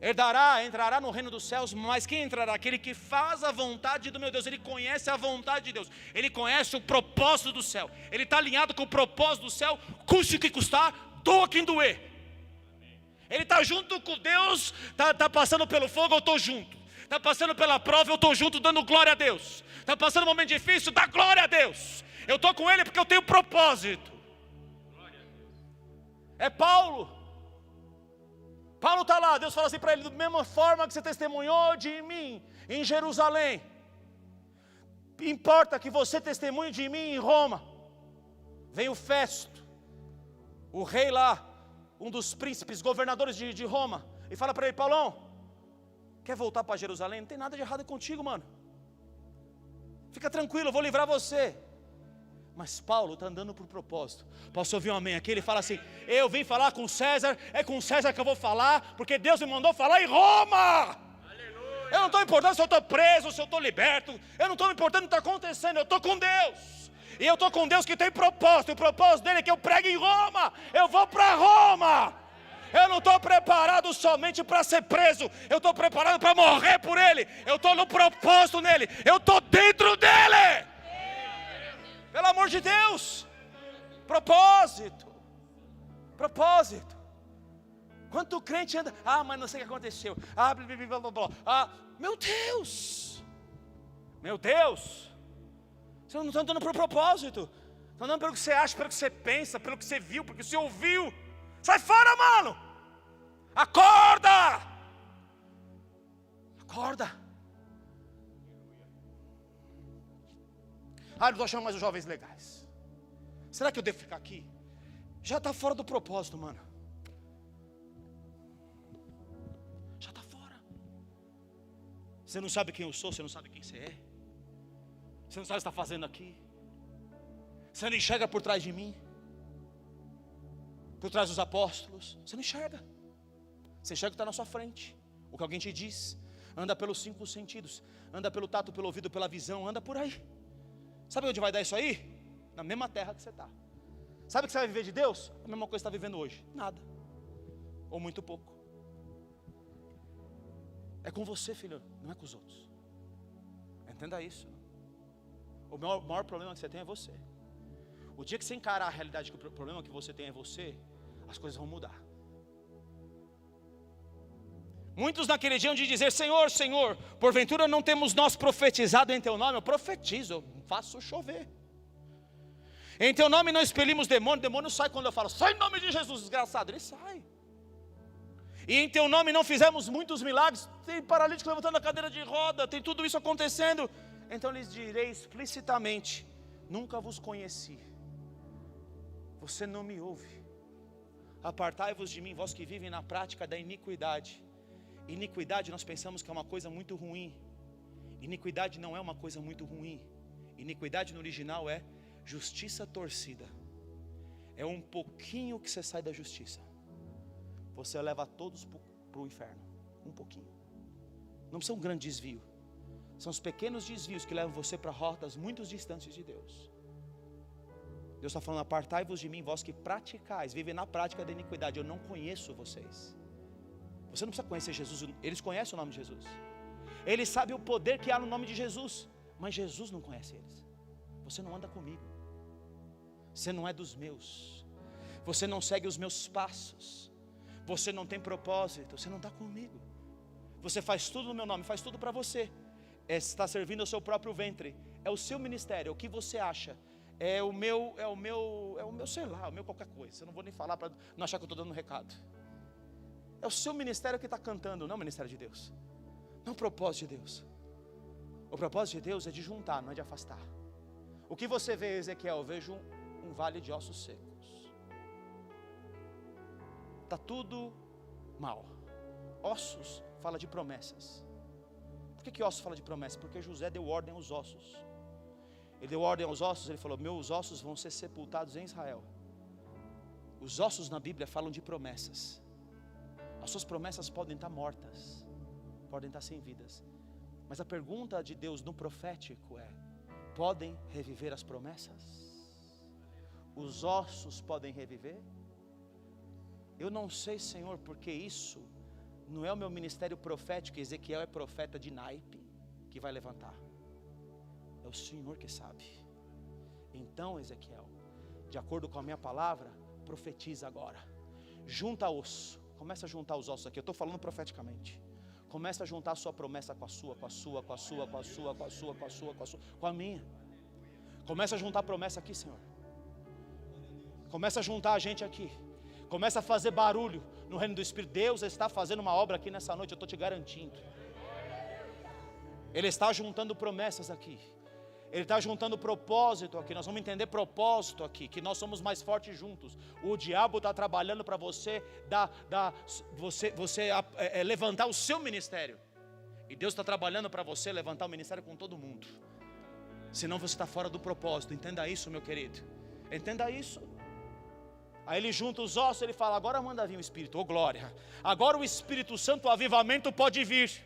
Herdará, entrará no reino dos céus, mas quem entrará? Aquele que faz a vontade do meu Deus. Ele conhece a vontade de Deus, ele conhece o propósito do céu, ele está alinhado com o propósito do céu, custe o que custar, doa quem doer. Ele está junto com Deus, está passando pelo fogo, eu estou junto. Está passando pela prova, eu estou junto, dando glória a Deus. Está passando um momento difícil, dá glória a Deus. Eu estou com ele porque eu tenho propósito. É Paulo. Paulo está lá, Deus fala assim para ele, da mesma forma que você testemunhou de mim em Jerusalém, importa que você testemunhe de mim em Roma. Vem o Festo, o rei lá, um dos príncipes, governadores de Roma, e fala para ele, Paulão, quer voltar para Jerusalém? Não tem nada de errado contigo, mano. Fica tranquilo, eu vou livrar você. Mas Paulo está andando por propósito. Posso ouvir um amém aqui? Ele fala assim, eu vim falar com César, é com César que eu vou falar, porque Deus me mandou falar em Roma. Aleluia. Eu não estou importando se eu estou preso, se eu estou liberto, eu não estou me importando o que está acontecendo, eu estou com Deus. E eu estou com Deus que tem propósito, e o propósito dele é que eu pregue em Roma, eu vou para Roma. Eu não estou preparado somente para ser preso, eu estou preparado para morrer por ele, eu estou no propósito nele, eu estou dentro dele. Pelo amor de Deus, propósito, propósito. Quanto crente anda, mas não sei o que aconteceu, blá, blá, blá, blá. Meu Deus, você não está andando por propósito, está andando pelo que você acha, pelo que você pensa, pelo que você viu, pelo que você ouviu. Sai fora, mano, acorda, acorda. Não estou achando mais os jovens legais. Será que eu devo ficar aqui? Já está fora do propósito, mano. Já está fora. Você não sabe quem eu sou, você não sabe quem você é. Você não sabe o que está fazendo aqui. Você não enxerga por trás de mim, por trás dos apóstolos. Você não enxerga. Você enxerga o que está na sua frente, o que alguém te diz. Anda pelos 5 sentidos, anda pelo tato, pelo ouvido, pela visão, anda por aí. Sabe onde vai dar isso aí? Na mesma terra que você está. Sabe que você vai viver de Deus? A mesma coisa que você está vivendo hoje. Nada. Ou muito pouco. É com você, filho, não é com os outros. Entenda isso. O maior problema que você tem é você. O dia que você encarar a realidade que o problema que você tem é você, as coisas vão mudar. Muitos naquele dia hão de dizer, Senhor, Senhor, porventura não temos nós profetizado em teu nome? Eu profetizo, eu faço chover. Em teu nome não expelimos demônio, demônio sai quando eu falo, sai em nome de Jesus, desgraçado, ele sai. E em teu nome não fizemos muitos milagres, tem paralítico levantando a cadeira de roda, tem tudo isso acontecendo. Então lhes direi explicitamente, nunca vos conheci, você não me ouve. Apartai-vos de mim, vós que vivem na prática da iniquidade. Iniquidade nós pensamos que é uma coisa muito ruim. Iniquidade não é uma coisa muito ruim. Iniquidade no original é justiça torcida. É um pouquinho que você sai da justiça, você leva todos para o inferno. Um pouquinho. Não precisa um grande desvio. São os pequenos desvios que levam você para rotas muito distantes de Deus. Deus está falando, apartai-vos de mim, vós que praticais, vivem na prática da iniquidade. Eu não conheço vocês. Você não precisa conhecer Jesus, eles conhecem o nome de Jesus. Eles sabem o poder que há no nome de Jesus, mas Jesus não conhece eles. Você não anda comigo, você não é dos meus, você não segue os meus passos, você não tem propósito, você não está comigo. Você faz tudo no meu nome, faz tudo para você. Está servindo ao seu próprio ventre. É o seu ministério, é o que você acha. É o meu, sei lá, o meu qualquer coisa. Eu não vou nem falar para não achar que eu estou dando um recado. É o seu ministério que está cantando, não o ministério de Deus. Não o propósito de Deus. O propósito de Deus é de juntar, não é de afastar. O que você vê, Ezequiel? Eu vejo um vale de ossos secos. Está tudo mal. Ossos fala de promessas. Por que ossos fala de promessas? Porque José deu ordem aos ossos. Ele deu ordem aos ossos, ele falou: meus ossos vão ser sepultados em Israel. Os ossos na Bíblia falam de promessas. As suas promessas podem estar mortas, podem estar sem vidas. Mas a pergunta de Deus no profético é: podem reviver as promessas? Os ossos podem reviver? Eu não sei, Senhor, porque isso não é o meu ministério profético. Ezequiel é profeta de naipe que vai levantar. É o Senhor que sabe. Então, Ezequiel, de acordo com a minha palavra, profetiza agora. Junta osso. Começa a juntar os ossos aqui. Eu estou falando profeticamente. Começa a juntar a sua promessa com a sua, com a sua, com a sua, com a sua, com a sua, com a sua, com a sua, com a minha. Começa a juntar a promessa aqui, Senhor. Começa a juntar a gente aqui. Começa a fazer barulho no reino do Espírito. Deus está fazendo uma obra aqui nessa noite, eu estou te garantindo. Ele está juntando promessas aqui. Ele está juntando propósito aqui. Nós vamos entender propósito aqui, que nós somos mais fortes juntos. O diabo está trabalhando para você levantar o seu ministério. E Deus está trabalhando para você levantar o ministério com todo mundo. Senão você está fora do propósito. Entenda isso, meu querido. Entenda isso. Aí ele junta os ossos, ele fala: agora manda vir o Espírito, glória. Agora o Espírito Santo, o avivamento pode vir.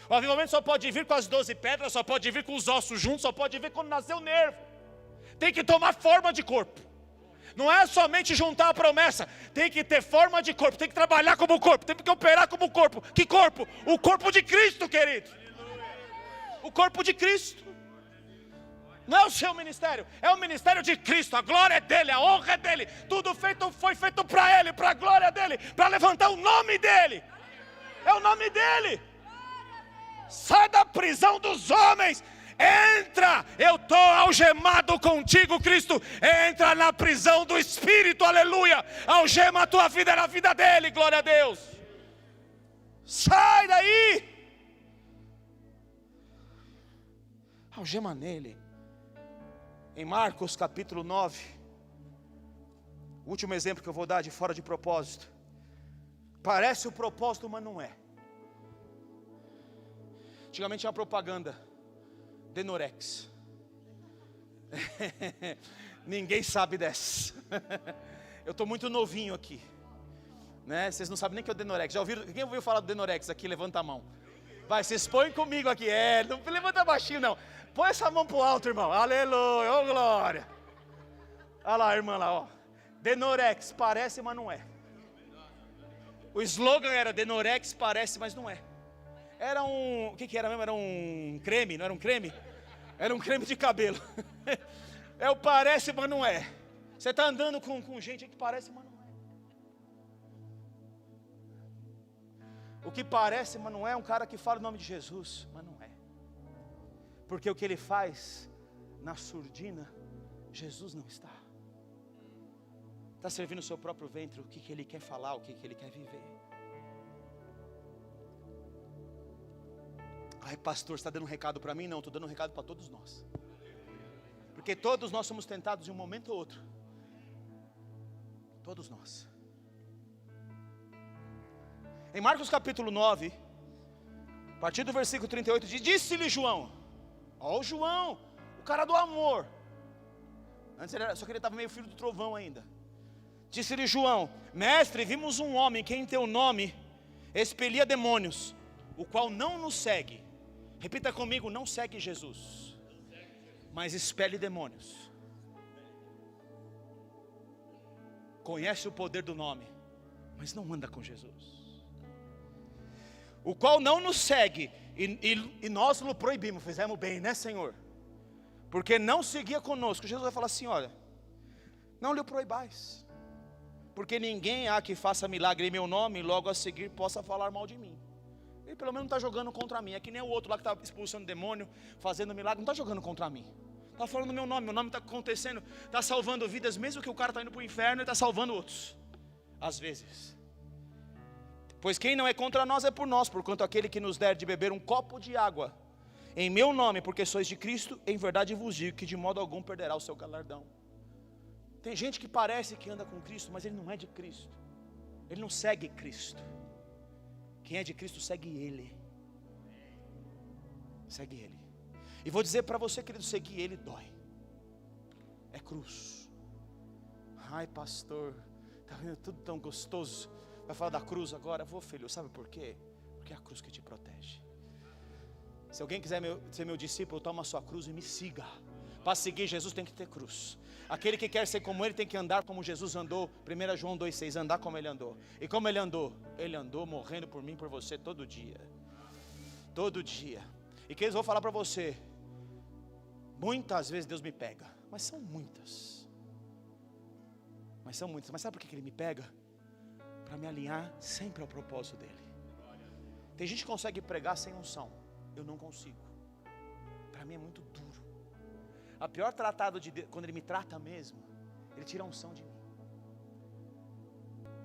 O avivamento só pode vir com as 12 pedras, só pode vir com os ossos juntos, só pode vir quando nascer o nervo. Tem que tomar forma de corpo. Não é somente juntar a promessa, tem que ter forma de corpo, tem que trabalhar como corpo, tem que operar como corpo. Que corpo? O corpo de Cristo, querido. O corpo de Cristo. Não é o seu ministério, é o ministério de Cristo. A glória é dele, a honra é dele. Tudo foi feito para ele, para a glória dele, para levantar o nome dele. É o nome dele. Sai da prisão dos homens. Entra, eu estou algemado contigo, Cristo. Entra na prisão do Espírito, aleluia. Algema a tua vida na vida dele, glória a Deus. Sai daí. Algema nele. Em Marcos capítulo 9, o último exemplo que eu vou dar de fora de propósito. Parece o propósito, mas não é. Antigamente tinha uma propaganda Denorex. Ninguém sabe dessa. Eu estou muito novinho aqui, né? Vocês não sabem nem que é o Denorex. Já ouviram? Quem ouviu falar do Denorex aqui? Levanta a mão. Vai, vocês põem comigo aqui. Não levanta baixinho não. Põe essa mão para o alto, irmão. Aleluia, oh glória. Olha lá, irmã lá, ó. Denorex, parece, mas não é. O slogan era Denorex, parece, mas não é. Era o que era mesmo? Era um creme, não era um creme? Era um creme de cabelo. É o parece, mas não é. Você está andando com gente que parece, mas não é. O que parece, mas não é um cara que fala o nome de Jesus, mas não é. Porque o que ele faz na surdina, Jesus não está. Está servindo o seu próprio ventre, o que ele quer falar, o que ele quer viver. Ai, pastor, você está dando um recado para mim? Não, estou dando um recado para todos nós. Porque todos nós somos tentados de um momento ou outro. Todos nós. Em Marcos capítulo 9, a partir do versículo 38, disse-lhe João. Ó o João, o cara do amor. Antes só que ele estava meio filho do trovão ainda. Disse-lhe João: mestre, vimos um homem que em teu nome expelia demônios, o qual não nos segue. Repita comigo: não segue Jesus, mas expele demônios. Conhece o poder do nome, mas não anda com Jesus. O qual não nos segue, e nós o proibimos. Fizemos bem, né, Senhor? Porque não seguia conosco. Jesus vai falar assim: olha, não lhe proibais, porque ninguém há que faça milagre em meu nome e logo a seguir possa falar mal de mim. Ele pelo menos não está jogando contra mim. É que nem o outro lá que está expulsando demônio, fazendo milagre, não está jogando contra mim. Está falando meu nome está acontecendo, está salvando vidas, mesmo que o cara está indo para o inferno, ele está salvando outros, às vezes. Pois quem não é contra nós é por nós, porquanto aquele que nos der de beber um copo de água, em meu nome, porque sois de Cristo, em verdade vos digo que de modo algum perderá o seu galardão. Tem gente que parece que anda com Cristo, mas ele não é de Cristo. Ele não segue Cristo. Quem é de Cristo segue Ele. Segue Ele. E vou dizer para você, querido, seguir Ele dói. É cruz. Ai, pastor, está vendo tudo tão gostoso? Vai falar da cruz agora? Vou, filho, sabe por quê? Porque é a cruz que te protege. Se alguém quiser ser meu discípulo, toma a sua cruz e me siga. Para seguir Jesus tem que ter cruz. Aquele que quer ser como Ele tem que andar como Jesus andou. 1 João 2,6, andar como Ele andou. E como Ele andou? Ele andou morrendo por mim, por você, todo dia. Todo dia. E que eles vão falar para você, muitas vezes Deus me pega. Mas são muitas. Mas sabe por que Ele me pega? Para me alinhar sempre ao propósito dEle. Tem gente que consegue pregar sem unção. Eu não consigo. Para mim é muito duro. A pior tratado de Deus, quando Ele me trata mesmo, Ele tira a unção de mim.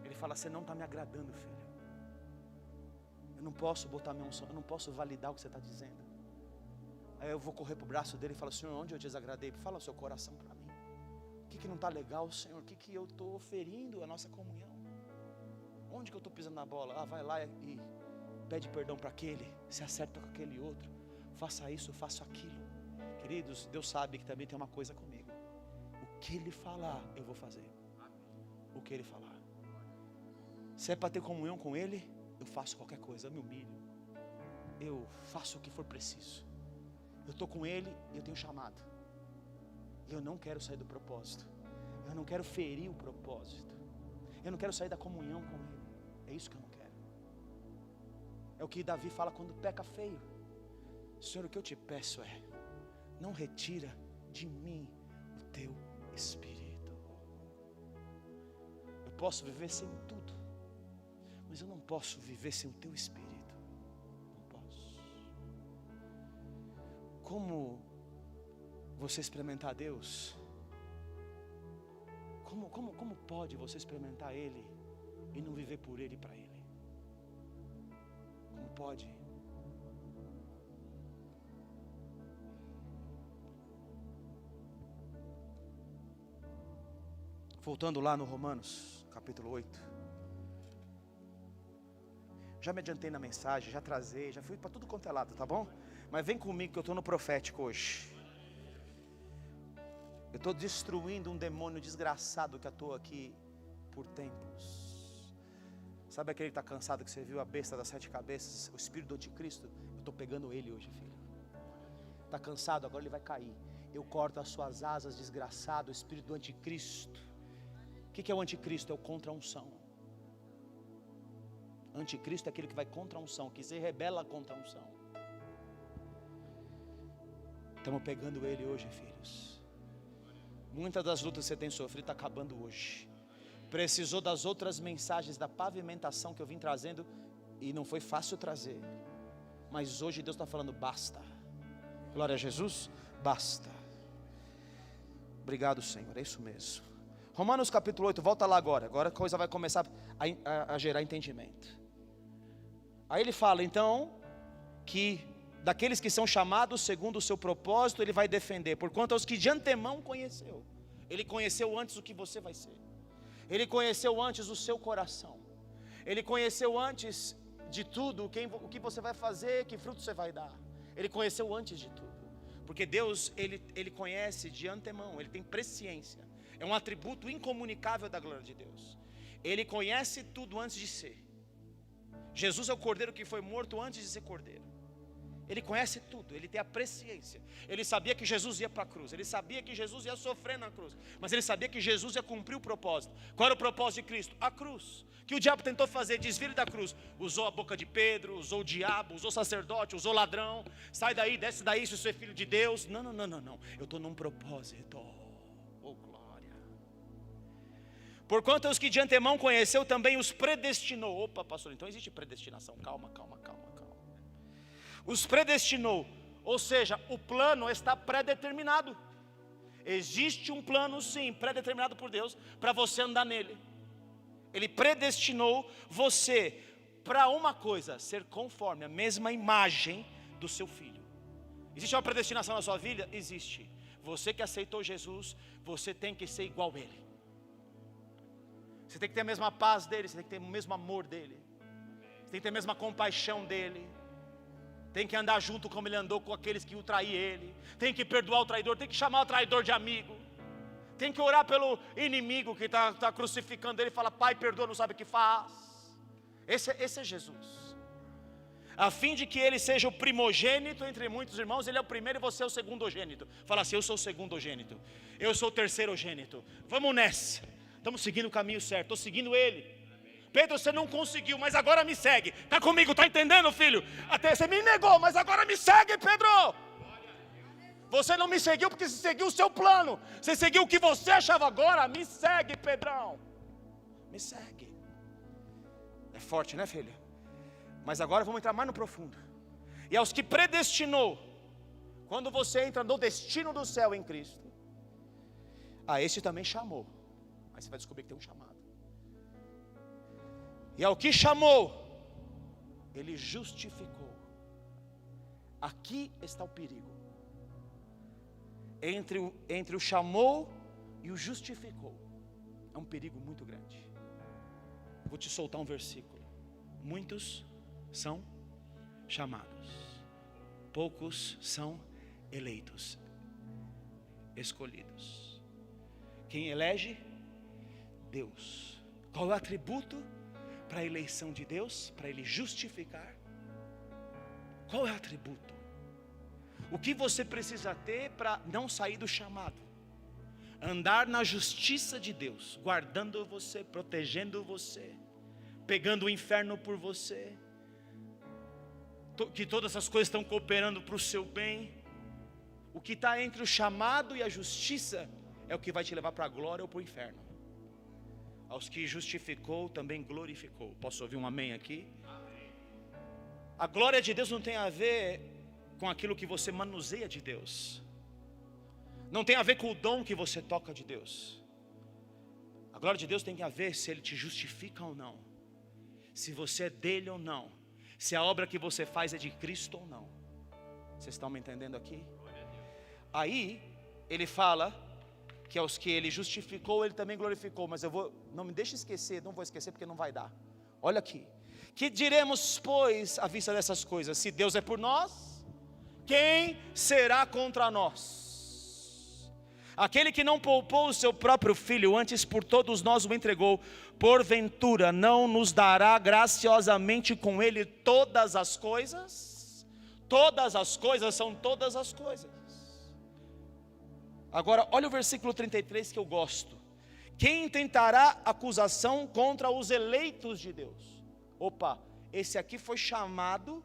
Ele fala, você não está me agradando, filho. Eu não posso botar minha unção, eu não posso validar o que você está dizendo. Aí eu vou correr para o braço dele e falo, Senhor, onde eu desagradei? Fala o seu coração para mim. O que não está legal, Senhor? O que eu estou ferindo a nossa comunhão? Onde que eu estou pisando na bola? Vai lá e pede perdão para aquele, se acerta com aquele outro. Faça isso, faça aquilo. Queridos, Deus sabe que também tem uma coisa comigo. O que Ele falar, eu vou fazer. O que Ele falar. Se é para ter comunhão com Ele, eu faço qualquer coisa, eu me humilho. Eu faço o que for preciso. Eu estou com Ele e eu tenho chamado. E eu não quero sair do propósito. Eu não quero ferir o propósito. Eu não quero sair da comunhão com Ele. É isso que eu não quero. É o que Davi fala quando peca feio. Senhor, o que eu te peço é, não retira de mim o teu Espírito. Eu posso viver sem tudo, mas eu não posso viver sem o teu Espírito. Não posso. Como você experimentar Deus? Como pode você experimentar Ele e não viver por Ele e para Ele? Como pode? Voltando lá no Romanos, capítulo 8. Já me adiantei na mensagem, já trazei, já fui para tudo quanto é lado, tá bom? Mas vem comigo que eu estou no profético hoje. Eu estou destruindo um demônio desgraçado que atua aqui por tempos. Sabe aquele que está cansado que você viu a besta das 7 cabeças, o espírito do anticristo? Eu estou pegando ele hoje, filho. Está cansado, agora ele vai cair. Eu corto as suas asas, desgraçado, o espírito do anticristo. O que é o anticristo? É o contra-unção. Anticristo é aquele que vai contra a unção, que se rebela contra a unção. Estamos pegando ele hoje, filhos. Muitas das lutas que você tem sofrido está acabando hoje. Precisou das outras mensagens da pavimentação que eu vim trazendo, e não foi fácil trazer. Mas hoje Deus está falando, basta. Glória a Jesus, basta. Obrigado, Senhor, é isso mesmo. Romanos capítulo 8, volta lá agora a coisa vai começar a gerar entendimento. Aí ele fala então, que daqueles que são chamados segundo o seu propósito, ele vai defender, porquanto aos que de antemão conheceu. Ele conheceu antes o que você vai ser. Ele conheceu antes o seu coração. Ele conheceu antes de tudo o que você vai fazer, que fruto você vai dar. Ele conheceu antes de tudo. Porque Deus, ele conhece de antemão, Ele tem presciência. É um atributo incomunicável da glória de Deus. Ele conhece tudo antes de ser. Jesus é o cordeiro que foi morto antes de ser cordeiro. Ele conhece tudo, ele tem a presciência. Ele sabia que Jesus ia para a cruz, ele sabia que Jesus ia sofrer na cruz, mas ele sabia que Jesus ia cumprir o propósito. Qual era o propósito de Cristo? A cruz. Que o diabo tentou fazer, desvio da cruz. Usou a boca de Pedro, usou o diabo, usou o sacerdote, usou o ladrão. Sai daí, desce daí, se você é filho de Deus. Não. Eu estou num propósito. Oh glória. Porquanto os que de antemão conheceu, também os predestinou. Opa, pastor, então existe predestinação. Calma. Os predestinou, ou seja, o plano está predeterminado. Existe um plano sim, predeterminado por Deus, para você andar nele. Ele predestinou você para uma coisa, ser conforme a mesma imagem do seu filho. Existe uma predestinação na sua vida? Existe. Você que aceitou Jesus, você tem que ser igual a Ele. Você tem que ter a mesma paz dEle, você tem que ter o mesmo amor dEle, você tem que ter a mesma compaixão dEle, tem que andar junto como Ele andou com aqueles que o traíram Ele, tem que perdoar o traidor, tem que chamar o traidor de amigo, tem que orar pelo inimigo que está crucificando Ele e falar: Pai, perdoa, não sabe o que faz. Esse é Jesus. A fim de que Ele seja o primogênito entre muitos irmãos, Ele é o primeiro e você é o segundogênito. Fala assim: eu sou o segundogênito, eu sou o terceirogênito. Vamos nessa, estamos seguindo o caminho certo, estou seguindo Ele. Pedro, você não conseguiu, mas agora me segue. Está comigo, está entendendo, filho? Até você me negou, mas agora me segue, Pedro. Você não me seguiu porque você seguiu o seu plano, você seguiu o que você achava. Agora me segue, Pedrão, me segue. É forte, né, filho? Mas agora vamos entrar mais no profundo. E aos que predestinou, quando você entra no destino do céu em Cristo, a este também chamou. Aí você vai descobrir que tem um chamado. E ao que chamou, Ele justificou. Aqui está o perigo. Entre o chamou e o justificou. É um perigo muito grande. Vou te soltar um versículo. Muitos são chamados, poucos são eleitos, escolhidos. Quem elege? Deus. Qual é o atributo para a eleição de Deus? Para Ele justificar? Qual é o atributo? O que você precisa ter para não sair do chamado? Andar na justiça de Deus, guardando você, protegendo você, pegando o inferno por você, que todas as coisas estão cooperando para o seu bem. O que está entre o chamado e a justiça é o que vai te levar para a glória ou para o inferno. Aos que justificou, também glorificou. Posso ouvir um amém aqui? Amém. A glória de Deus não tem a ver com aquilo que você manuseia de Deus, não tem a ver com o dom que você toca de Deus. A glória de Deus tem a ver se Ele te justifica ou não, se você é dele ou não, se a obra que você faz é de Cristo ou não. Vocês estão me entendendo aqui? Aí ele fala que aos que Ele justificou, Ele também glorificou. Mas não me deixe esquecer, não vou esquecer porque não vai dar. Olha aqui: que diremos, pois, à vista dessas coisas? Se Deus é por nós, quem será contra nós? Aquele que não poupou o seu próprio filho, antes por todos nós o entregou, porventura não nos dará graciosamente com Ele todas as coisas? Todas as coisas são todas as coisas. Agora olha o versículo 33 que eu gosto: quem tentará acusação contra os eleitos de Deus? Opa, esse aqui foi chamado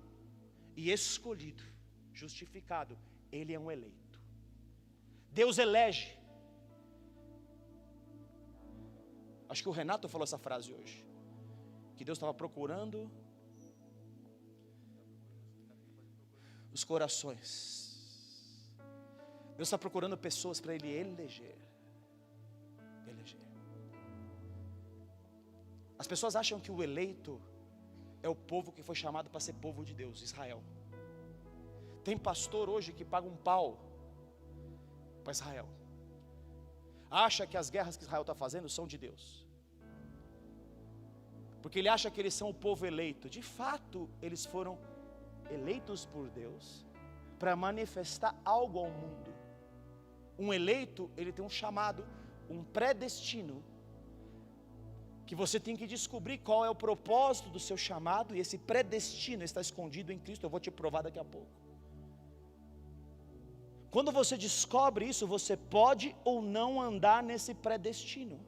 e escolhido, justificado. Ele é um eleito. Deus elege. Acho que o Renato falou essa frase hoje, que Deus estava procurando os corações. Deus está procurando pessoas para Ele eleger. As pessoas acham que o eleito é o povo que foi chamado para ser povo de Deus, Israel. Tem pastor hoje que paga um pau para Israel, acha que as guerras que Israel está fazendo são de Deus, porque ele acha que eles são o povo eleito. De fato, eles foram eleitos por Deus para manifestar algo ao mundo. Um eleito, ele tem um chamado, um predestino, que você tem que descobrir qual é o propósito do seu chamado, e esse predestino está escondido em Cristo. Eu vou te provar daqui a pouco. Quando você descobre isso, você pode ou não andar nesse predestino,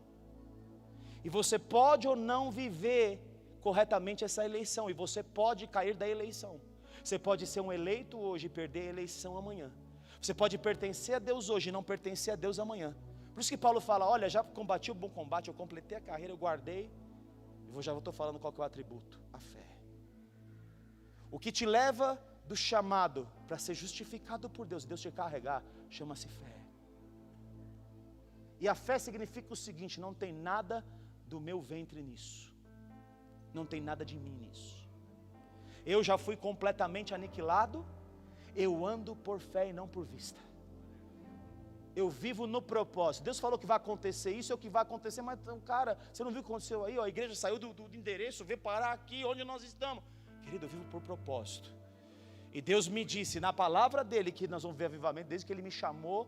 e você pode ou não viver corretamente essa eleição, e você pode cair da eleição. Você pode ser um eleito hoje e perder a eleição amanhã. Você pode pertencer a Deus hoje e não pertencer a Deus amanhã. Por isso que Paulo fala: olha, já combati o bom combate, eu completei a carreira, eu guardei. Eu já estou falando qual que é o atributo: a fé. O que te leva do chamado para ser justificado por Deus, Deus te carregar, chama-se fé. E a fé significa o seguinte: não tem nada do meu ventre nisso, não tem nada de mim nisso. Eu já fui completamente aniquilado, Eu ando por fé e não por vista. Eu vivo no propósito. Deus falou que vai acontecer isso, é o que vai acontecer. Mas cara, você não viu o que aconteceu aí? A igreja saiu do endereço, veio parar aqui onde nós estamos. Querido, eu vivo por propósito. E Deus me disse, na palavra dele, que nós vamos ver avivamento, desde que ele me chamou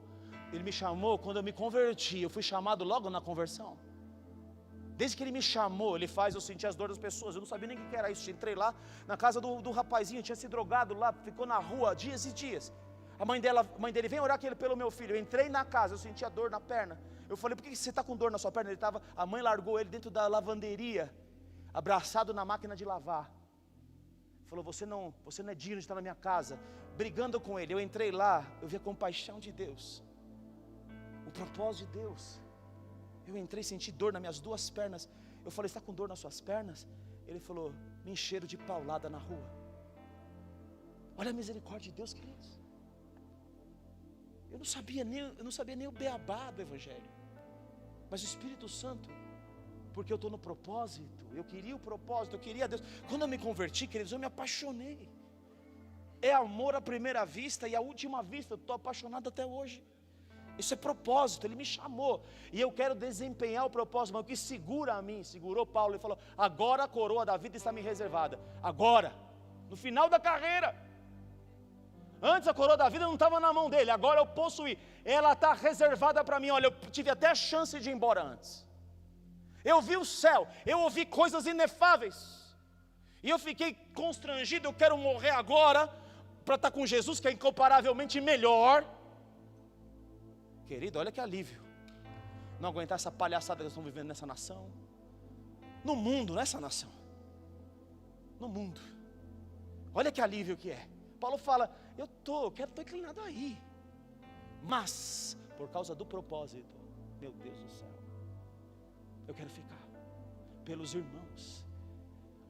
quando eu me converti. Eu fui chamado logo na conversão. Desde que ele me chamou, ele faz eu sentir as dores das pessoas. Eu não sabia nem o que era isso. Entrei lá na casa do rapazinho, tinha se drogado lá, ficou na rua dias e dias. A mãe dele, vem orar pelo meu filho. Eu entrei na casa, eu sentia dor na perna. Eu falei, por que você está com dor na sua perna? A mãe largou ele dentro da lavanderia, abraçado na máquina de lavar. Falou, você não é digno de estar na minha casa. Brigando com ele, eu entrei lá, eu vi a compaixão de Deus, o propósito de Deus. Eu entrei, senti dor nas minhas duas pernas. Eu falei, está com dor nas suas pernas? Ele falou, me encheram de paulada na rua. Olha a misericórdia de Deus, queridos. Eu não sabia nem o beabá do Evangelho. Mas o Espírito Santo, porque eu estou no propósito, eu queria o propósito, eu queria Deus. Quando eu me converti, queridos, eu me apaixonei. É amor à primeira vista e à última vista. Eu estou apaixonado até hoje. Isso é propósito, ele me chamou. E eu quero desempenhar o propósito. Mas o que segura a mim, segurou Paulo, ele falou, agora a coroa da vida está me reservada. Agora, no final da carreira. Antes a coroa da vida não estava na mão dele, agora eu possuí. Ela está reservada para mim. Olha, eu tive até a chance de ir embora antes. Eu vi o céu, eu ouvi coisas inefáveis. E eu fiquei constrangido, eu quero morrer agora, para estar com Jesus, que é incomparavelmente melhor. Querido, olha que alívio. Não aguentar essa palhaçada que nós estamos vivendo nessa nação. No mundo, nessa nação. No mundo. Olha que alívio que é. Paulo fala, eu estou inclinado aí. Mas, por causa do propósito, meu Deus do céu, eu quero ficar pelos irmãos.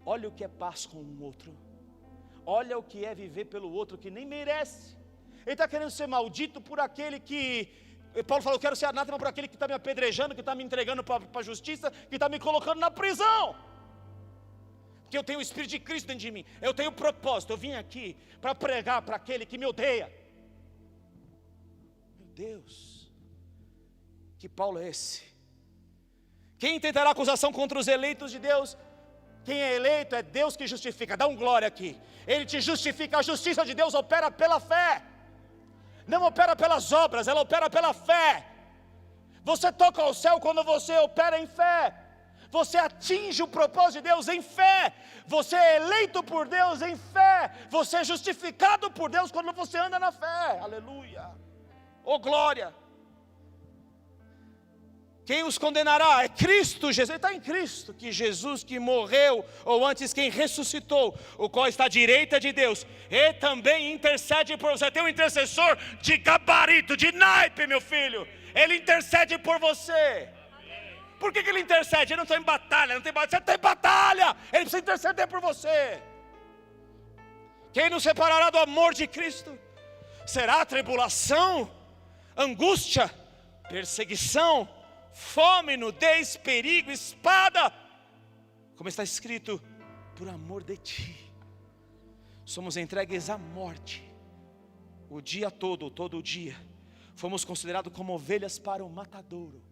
Olha o que é paz com um outro. Olha o que é viver pelo outro que nem merece. Ele está querendo ser maldito por aquele que... Paulo falou, eu quero ser anátema por aquele que está me apedrejando, que está me entregando para a justiça, que está me colocando na prisão. Porque eu tenho o Espírito de Cristo dentro de mim. Eu tenho propósito, eu vim aqui para pregar para aquele que me odeia. Meu Deus, que Paulo é esse? Quem tentará acusação contra os eleitos de Deus? Quem é eleito é Deus que justifica. Dá um glória aqui. Ele te justifica, a justiça de Deus opera pela fé. Não opera pelas obras, ela opera pela fé. Você toca ao céu quando você opera em fé. Você atinge o propósito de Deus em fé. Você é eleito por Deus em fé. Você é justificado por Deus quando você anda na fé. Aleluia. Oh glória. Quem os condenará? É Cristo Jesus. Ele está em Cristo, que Jesus que morreu, ou antes quem ressuscitou, o qual está à direita de Deus, e também intercede por você. Tem um intercessor de gabarito, de naipe, meu filho. Ele intercede por você. Por que ele intercede? Ele não está em batalha, não tem batalha. Você está em batalha, ele precisa interceder por você. Quem nos separará do amor de Cristo? Será tribulação, angústia, perseguição, fome, nudez, perigo, espada, como está escrito, por amor de ti, somos entregues à morte, o dia todo o dia, fomos considerados como ovelhas para o matadouro.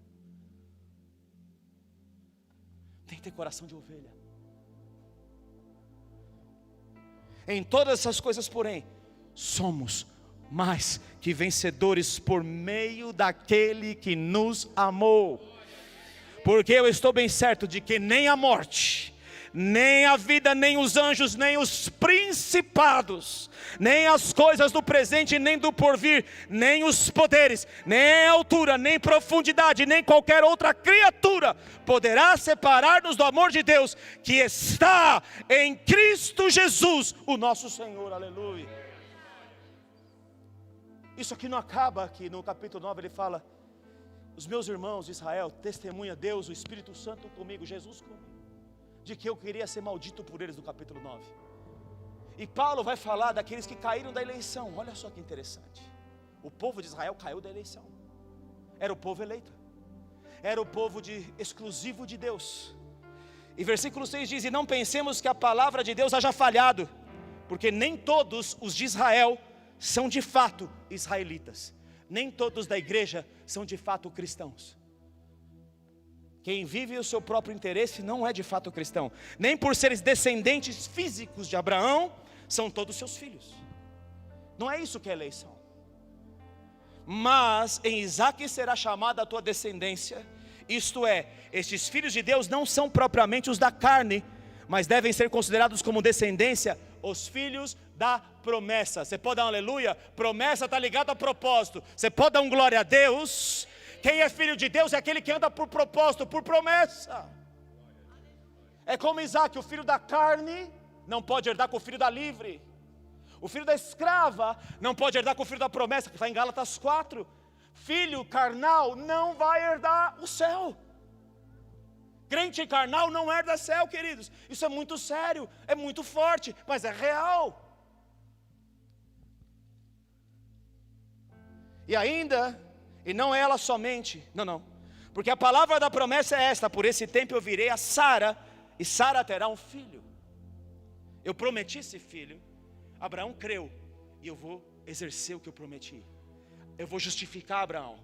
Tem que ter coração de ovelha. Em todas essas coisas, porém, somos mais que vencedores por meio daquele que nos amou. Porque eu estou bem certo de que nem a morte, nem a vida, nem os anjos, nem os principados, nem as coisas do presente, nem do porvir, nem os poderes, nem a altura, nem profundidade, nem qualquer outra criatura poderá separar-nos do amor de Deus que está em Cristo Jesus, o nosso Senhor. Aleluia. Isso aqui não acaba aqui no capítulo 9, ele fala, os meus irmãos de Israel, testemunha Deus, o Espírito Santo comigo, Jesus comigo, de que eu queria ser maldito por eles, no capítulo 9. E Paulo vai falar daqueles que caíram da eleição. Olha só que interessante. O povo de Israel caiu da eleição. Era o povo eleito. Era o povo exclusivo de Deus. E versículo 6 diz, e não pensemos que a palavra de Deus haja falhado, porque nem todos os de Israel são de fato israelitas. Nem todos da igreja são de fato cristãos. Quem vive o seu próprio interesse não é de fato cristão. Nem por seres descendentes físicos de Abraão, são todos seus filhos. Não é isso que é eleição. Mas em Isaque será chamada a tua descendência. Isto é, estes filhos de Deus não são propriamente os da carne, mas devem ser considerados como descendência os filhos da promessa. Você pode dar um aleluia? Promessa está ligada a propósito. Você pode dar um glória a Deus? Quem é filho de Deus é aquele que anda por propósito, por promessa. É como Isaque, o filho da carne não pode herdar com o filho da livre. O filho da escrava não pode herdar com o filho da promessa, que está em Gálatas 4. Filho carnal não vai herdar o céu. Crente carnal não herda céu, queridos. Isso é muito sério, é muito forte, mas é real. E ainda, e não ela somente, não, porque a palavra da promessa é esta: por esse tempo eu virei a Sara, e Sara terá um filho. Eu prometi esse filho, Abraão creu, e eu vou exercer o que eu prometi. Eu vou justificar Abraão.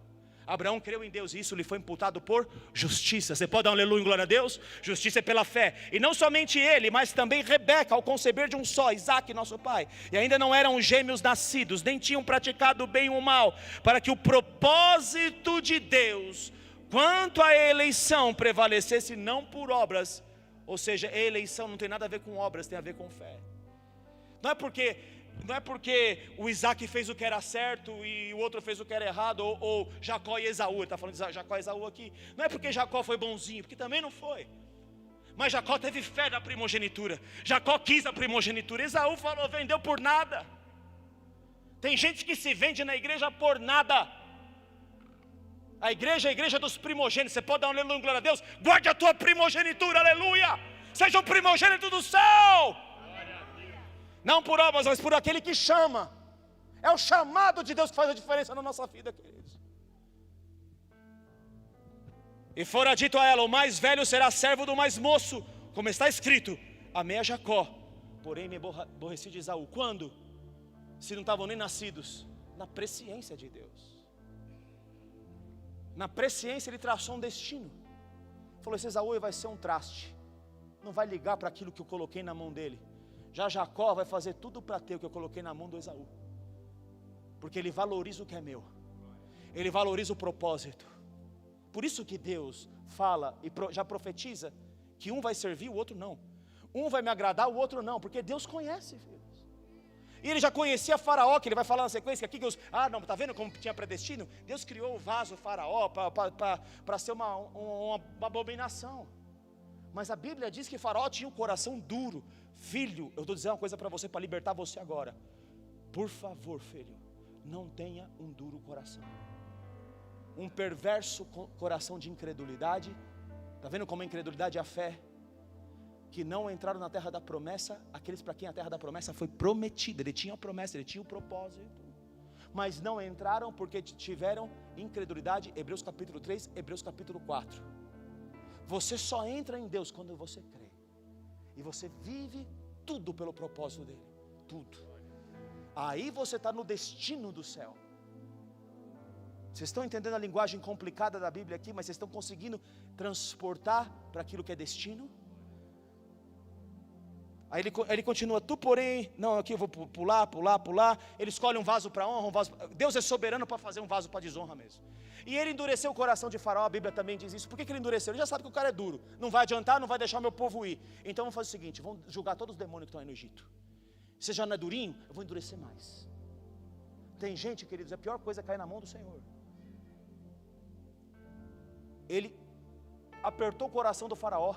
Abraão creu em Deus e isso lhe foi imputado por justiça. Você pode dar um aleluia em glória a Deus? Justiça é pela fé. E não somente ele, mas também Rebeca, ao conceber de um só, Isaque, nosso pai. E ainda não eram gêmeos nascidos, nem tinham praticado o bem ou o mal, para que o propósito de Deus, quanto à eleição, prevalecesse não por obras. Ou seja, a eleição não tem nada a ver com obras, tem a ver com fé. Não é porque o Isaque fez o que era certo e o outro fez o que era errado, ou Jacó e Esaú. Ele está falando de Jacó e Esaú aqui. Não é porque Jacó foi bonzinho, porque também não foi. Mas Jacó teve fé da primogenitura. Jacó quis a primogenitura. Esaú falou, vendeu por nada. Tem gente que se vende na igreja por nada. A igreja é a igreja dos primogênitos. Você pode dar um aleluia em glória a Deus? Guarde a tua primogenitura, aleluia. Seja o primogênito do céu. Não por obras, mas por aquele que chama. É o chamado de Deus que faz a diferença na nossa vida, queridos. E fora dito a ela, o mais velho será servo do mais moço, como está escrito, amei a Jacó, porém me aborreci de Esaú. Quando? Se não estavam nem nascidos. Na presciência de Deus. Na presciência ele traçou um destino. Falou, esse Esaú vai ser um traste, não vai ligar para aquilo que eu coloquei na mão dele. Já Jacó vai fazer tudo para ter o que eu coloquei na mão do Esaú, porque ele valoriza o que é meu, ele valoriza o propósito. Por isso que Deus fala e já profetiza que um vai servir, o outro não. Um vai me agradar, o outro não, porque Deus conhece, filhos. E ele já conhecia Faraó, que ele vai falar na sequência aqui, que não, está vendo como tinha predestino? Deus criou o vaso Faraó para ser uma abominação. Mas a Bíblia diz que Faraó tinha um coração duro. Filho, eu estou dizendo uma coisa para você, para libertar você agora. Por favor, filho, não tenha um duro coração. Um perverso coração de incredulidade. Está vendo como a incredulidade é a fé? Que não entraram na terra da promessa, aqueles para quem a terra da promessa foi prometida. Ele tinha a promessa, ele tinha o propósito, mas não entraram porque tiveram incredulidade. Hebreus capítulo 3, Hebreus capítulo 4. Você só entra em Deus quando você crê. E você vive tudo pelo propósito dele. Tudo. Aí você está no destino do céu. Vocês estão entendendo a linguagem complicada da Bíblia aqui, mas vocês estão conseguindo transportar para aquilo que é destino? Aí ele continua, tu porém, não, aqui eu vou pular. Ele escolhe um vaso para honra, um vaso. Deus é soberano para fazer um vaso para desonra mesmo. E ele endureceu o coração de Faraó, a Bíblia também diz isso. Por que ele endureceu? Ele já sabe que o cara é duro, não vai adiantar, não vai deixar meu povo ir. Então vamos fazer o seguinte, vamos julgar todos os demônios que estão aí no Egito. Você já não é durinho? Eu vou endurecer mais. Tem gente, queridos, a pior coisa é cair na mão do Senhor. Ele apertou o coração do Faraó.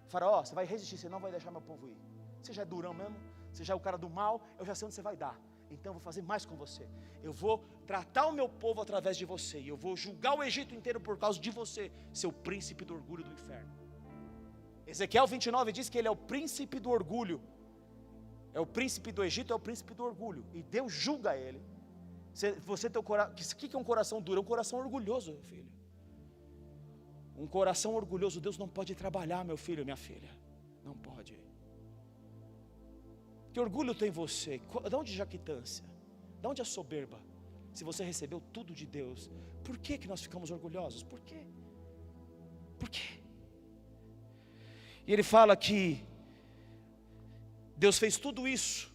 Faraó, você vai resistir, você não vai deixar meu povo ir. Você já é durão mesmo, você já é o cara do mal, eu já sei onde você vai dar. Então eu vou fazer mais com você. Eu vou tratar o meu povo através de você. E eu vou julgar o Egito inteiro por causa de você, seu príncipe do orgulho do inferno. Ezequiel 29 diz que ele é o príncipe do orgulho. É o príncipe do Egito, é o príncipe do orgulho. E Deus julga ele. Você tem o coração. O que é um coração duro? É um coração orgulhoso, filho. Um coração orgulhoso, Deus não pode trabalhar, meu filho, minha filha. Não pode. Que orgulho tem você? De onde jactância? De onde a soberba? Se você recebeu tudo de Deus, por que nós ficamos orgulhosos? Por quê? Por quê? E ele fala que Deus fez tudo isso.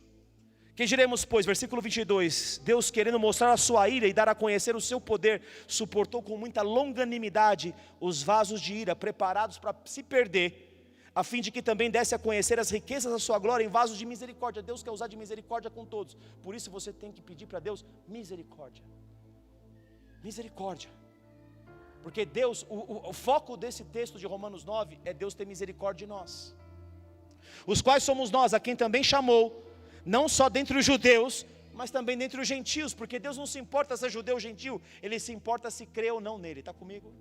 Que diremos, pois, versículo 22, Deus, querendo mostrar a sua ira e dar a conhecer o seu poder, suportou com muita longanimidade os vasos de ira preparados para se perder, a fim de que também desse a conhecer as riquezas da sua glória em vasos de misericórdia. Deus quer usar de misericórdia com todos, por isso você tem que pedir para Deus misericórdia. Misericórdia. Porque Deus, o foco desse texto de Romanos 9 é Deus ter misericórdia de nós, os quais somos nós, a quem também chamou, não só dentre os judeus, mas também dentre os gentios, porque Deus não se importa se é judeu ou gentil, Ele se importa se crê ou não nele, está comigo?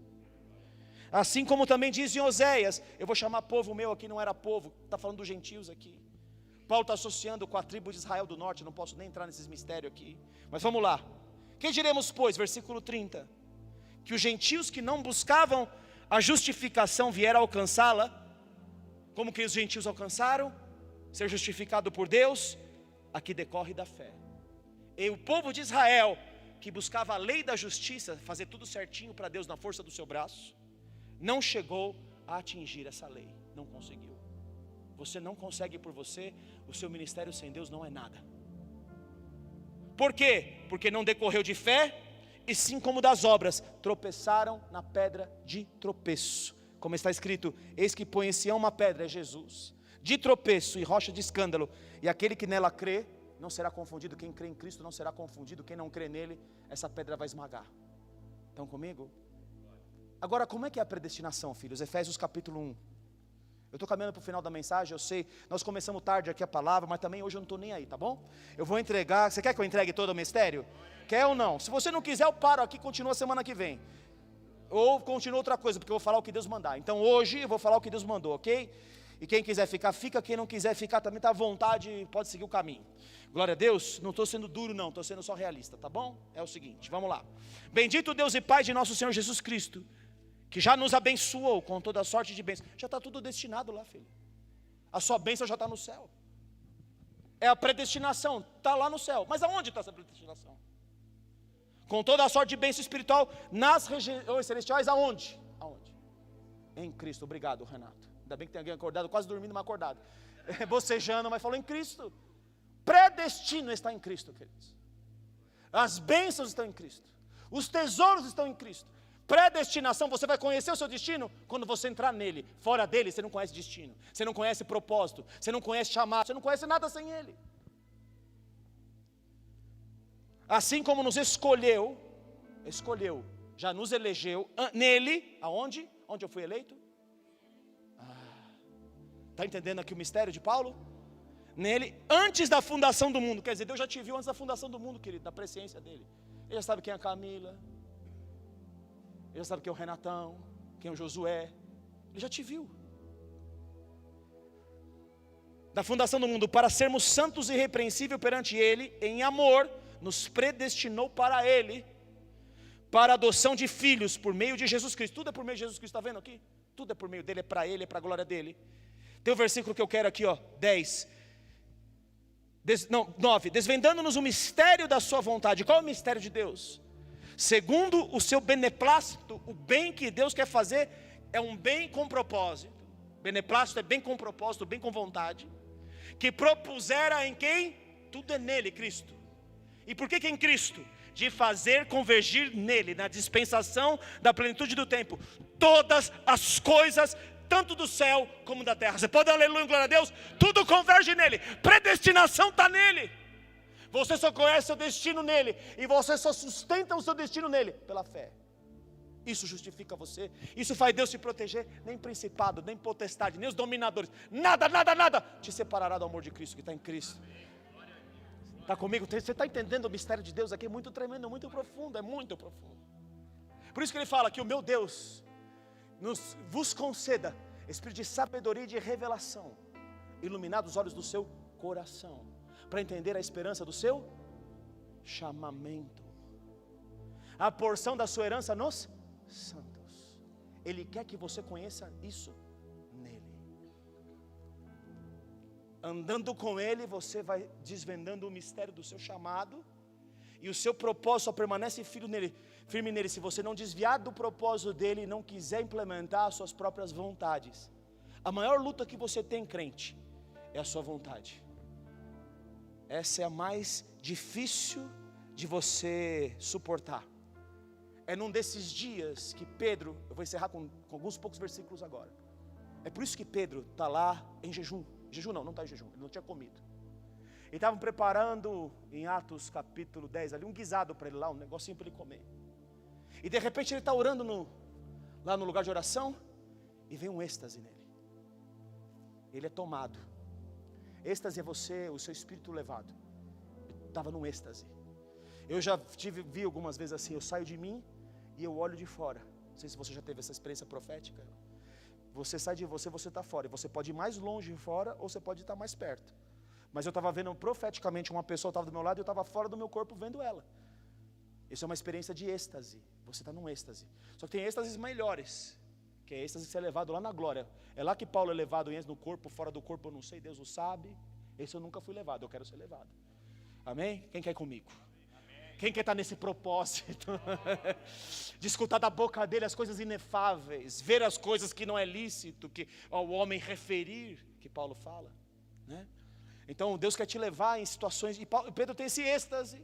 Assim como também diz em Oséias, eu vou chamar povo meu aqui, não era povo, está falando dos gentios aqui. Paulo está associando com a tribo de Israel do norte, não posso nem entrar nesses mistérios aqui, mas vamos lá. Que diremos, pois, versículo 30, que os gentios que não buscavam a justificação vieram alcançá-la, como que os gentios alcançaram? Ser justificado por Deus, aqui decorre da fé. E o povo de Israel, que buscava a lei da justiça, fazer tudo certinho para Deus na força do seu braço, não chegou a atingir essa lei, não conseguiu. Você não consegue por você, o seu ministério sem Deus não é nada. Por quê? Porque não decorreu de fé, e sim como das obras, tropeçaram na pedra de tropeço. Como está escrito, eis que põe em Sião uma pedra, é Jesus, de tropeço e rocha de escândalo, e aquele que nela crê, não será confundido. Quem crê em Cristo não será confundido, quem não crê nele, essa pedra vai esmagar. Estão comigo? Agora, como é que é a predestinação, filhos? Efésios capítulo 1. Eu estou caminhando para o final da mensagem, eu sei, nós começamos tarde aqui a palavra, mas também hoje eu não estou nem aí, tá bom? Eu vou entregar, você quer que eu entregue todo o mistério? Quer ou não? Se você não quiser, eu paro aqui e continuo a semana que vem. Ou continua outra coisa, porque eu vou falar o que Deus mandar. Então hoje eu vou falar o que Deus mandou, ok? E quem quiser ficar, fica. Quem não quiser ficar também está à vontade, pode seguir o caminho. Glória a Deus, não estou sendo duro não, estou sendo só realista, tá bom? É o seguinte, vamos lá. Bendito Deus e Pai de nosso Senhor Jesus Cristo, que já nos abençoou com toda sorte de bênçãos. Já está tudo destinado lá, filho. A sua bênção já está no céu. É a predestinação, está lá no céu. Mas aonde está essa predestinação? Com toda a sorte de bênção espiritual nas regiões celestiais, aonde? Aonde? Em Cristo. Obrigado, Renato. Ainda bem que tem alguém acordado, quase dormindo, mas acordado. Bocejando, mas falou em Cristo. Predestino está em Cristo, queridos. As bênçãos estão em Cristo. Os tesouros estão em Cristo. Predestinação, você vai conhecer o seu destino quando você entrar nele. Fora dele, você não conhece destino. Você não conhece propósito. Você não conhece chamado. Você não conhece nada sem ele. Assim como nos escolheu, já nos elegeu nele, aonde? Onde eu fui eleito? Está entendendo aqui o mistério de Paulo? Nele, antes da fundação do mundo. Quer dizer, Deus já te viu antes da fundação do mundo, querido, na presciência dele. Ele já sabe quem é a Camila, ele já sabe quem é o Renatão, quem é o Josué. Ele já te viu. Da fundação do mundo, para sermos santos e irrepreensíveis perante ele, em amor, nos predestinou para ele, para a adoção de filhos, por meio de Jesus Cristo. Tudo é por meio de Jesus Cristo, está vendo aqui? Tudo é por meio dele, é para ele, é para a glória dele. Tem o versículo que eu quero aqui, 9, desvendando-nos o mistério da sua vontade. Qual é o mistério de Deus? Segundo o seu beneplácito, o bem que Deus quer fazer é um bem com propósito. Beneplácito é bem com propósito, bem com vontade. Que propusera em quem? Tudo é nele, Cristo. E por que em Cristo? De fazer convergir nele, na dispensação da plenitude do tempo, todas as coisas, tanto do céu como da terra. Você pode dar aleluia, glória a Deus? Tudo converge nele. Predestinação está nele. Você só conhece seu destino nele, e você só sustenta o seu destino nele, pela fé. Isso justifica você. Isso faz Deus te proteger. Nem principado, nem potestade, nem os dominadores, nada te separará do amor de Cristo que está em Cristo. Está comigo? Você está entendendo o mistério de Deus aqui? É muito tremendo, muito profundo, é muito profundo. Por isso que ele fala que o meu Deus vos conceda espírito de sabedoria e de revelação, iluminados os olhos do seu coração, para entender a esperança do seu chamamento, a porção da sua herança nos santos. Ele quer que você conheça isso nele. Andando com ele, você vai desvendando o mistério do seu chamado, E o seu propósito só permanece firme nele se você não desviar do propósito dele e não quiser implementar as suas próprias vontades. A maior luta que você tem, crente, é a sua vontade. Essa é a mais difícil de você suportar. É num desses dias que Pedro, eu vou encerrar com alguns poucos versículos agora. É por isso que Pedro está lá em jejum. Jejum não está em jejum, ele não tinha comido. E estavam preparando em Atos capítulo 10 ali um guisado para ele lá, um negocinho para ele comer. E de repente ele está orando lá no lugar de oração e vem um êxtase nele. Ele é tomado. Êxtase é você, o seu espírito levado. Estava num êxtase. Eu já vi algumas vezes assim, eu saio de mim e eu olho de fora. Não sei se você já teve essa experiência profética. Você sai de você está fora. E você pode ir mais longe fora ou você pode estar mais perto. Mas eu estava vendo profeticamente uma pessoa estava do meu lado e eu estava fora do meu corpo vendo ela. Isso é uma experiência de êxtase. Você está num êxtase. Só que tem êxtases melhores, que é êxtase de ser levado lá na glória. É lá que Paulo é levado no corpo, fora do corpo eu não sei, Deus o sabe. Esse eu nunca fui levado, eu quero ser levado. Amém? Quem quer ir comigo? Quem quer estar nesse propósito? De escutar da boca dele as coisas inefáveis, ver as coisas que não é lícito, que ao homem referir, que Paulo fala, né? Então Deus quer te levar em situações, e Pedro tem esse êxtase,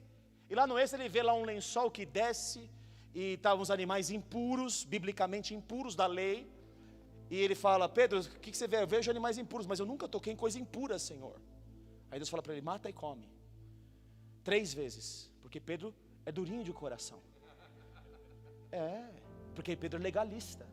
e lá no êxtase ele vê lá um lençol que desce, e estavam os animais impuros, biblicamente impuros da lei, e ele fala, Pedro, o que você vê? Eu vejo animais impuros, mas eu nunca toquei em coisa impura, Senhor. Aí Deus fala para ele, mata e come, 3 vezes, porque Pedro é durinho de coração, porque Pedro é legalista.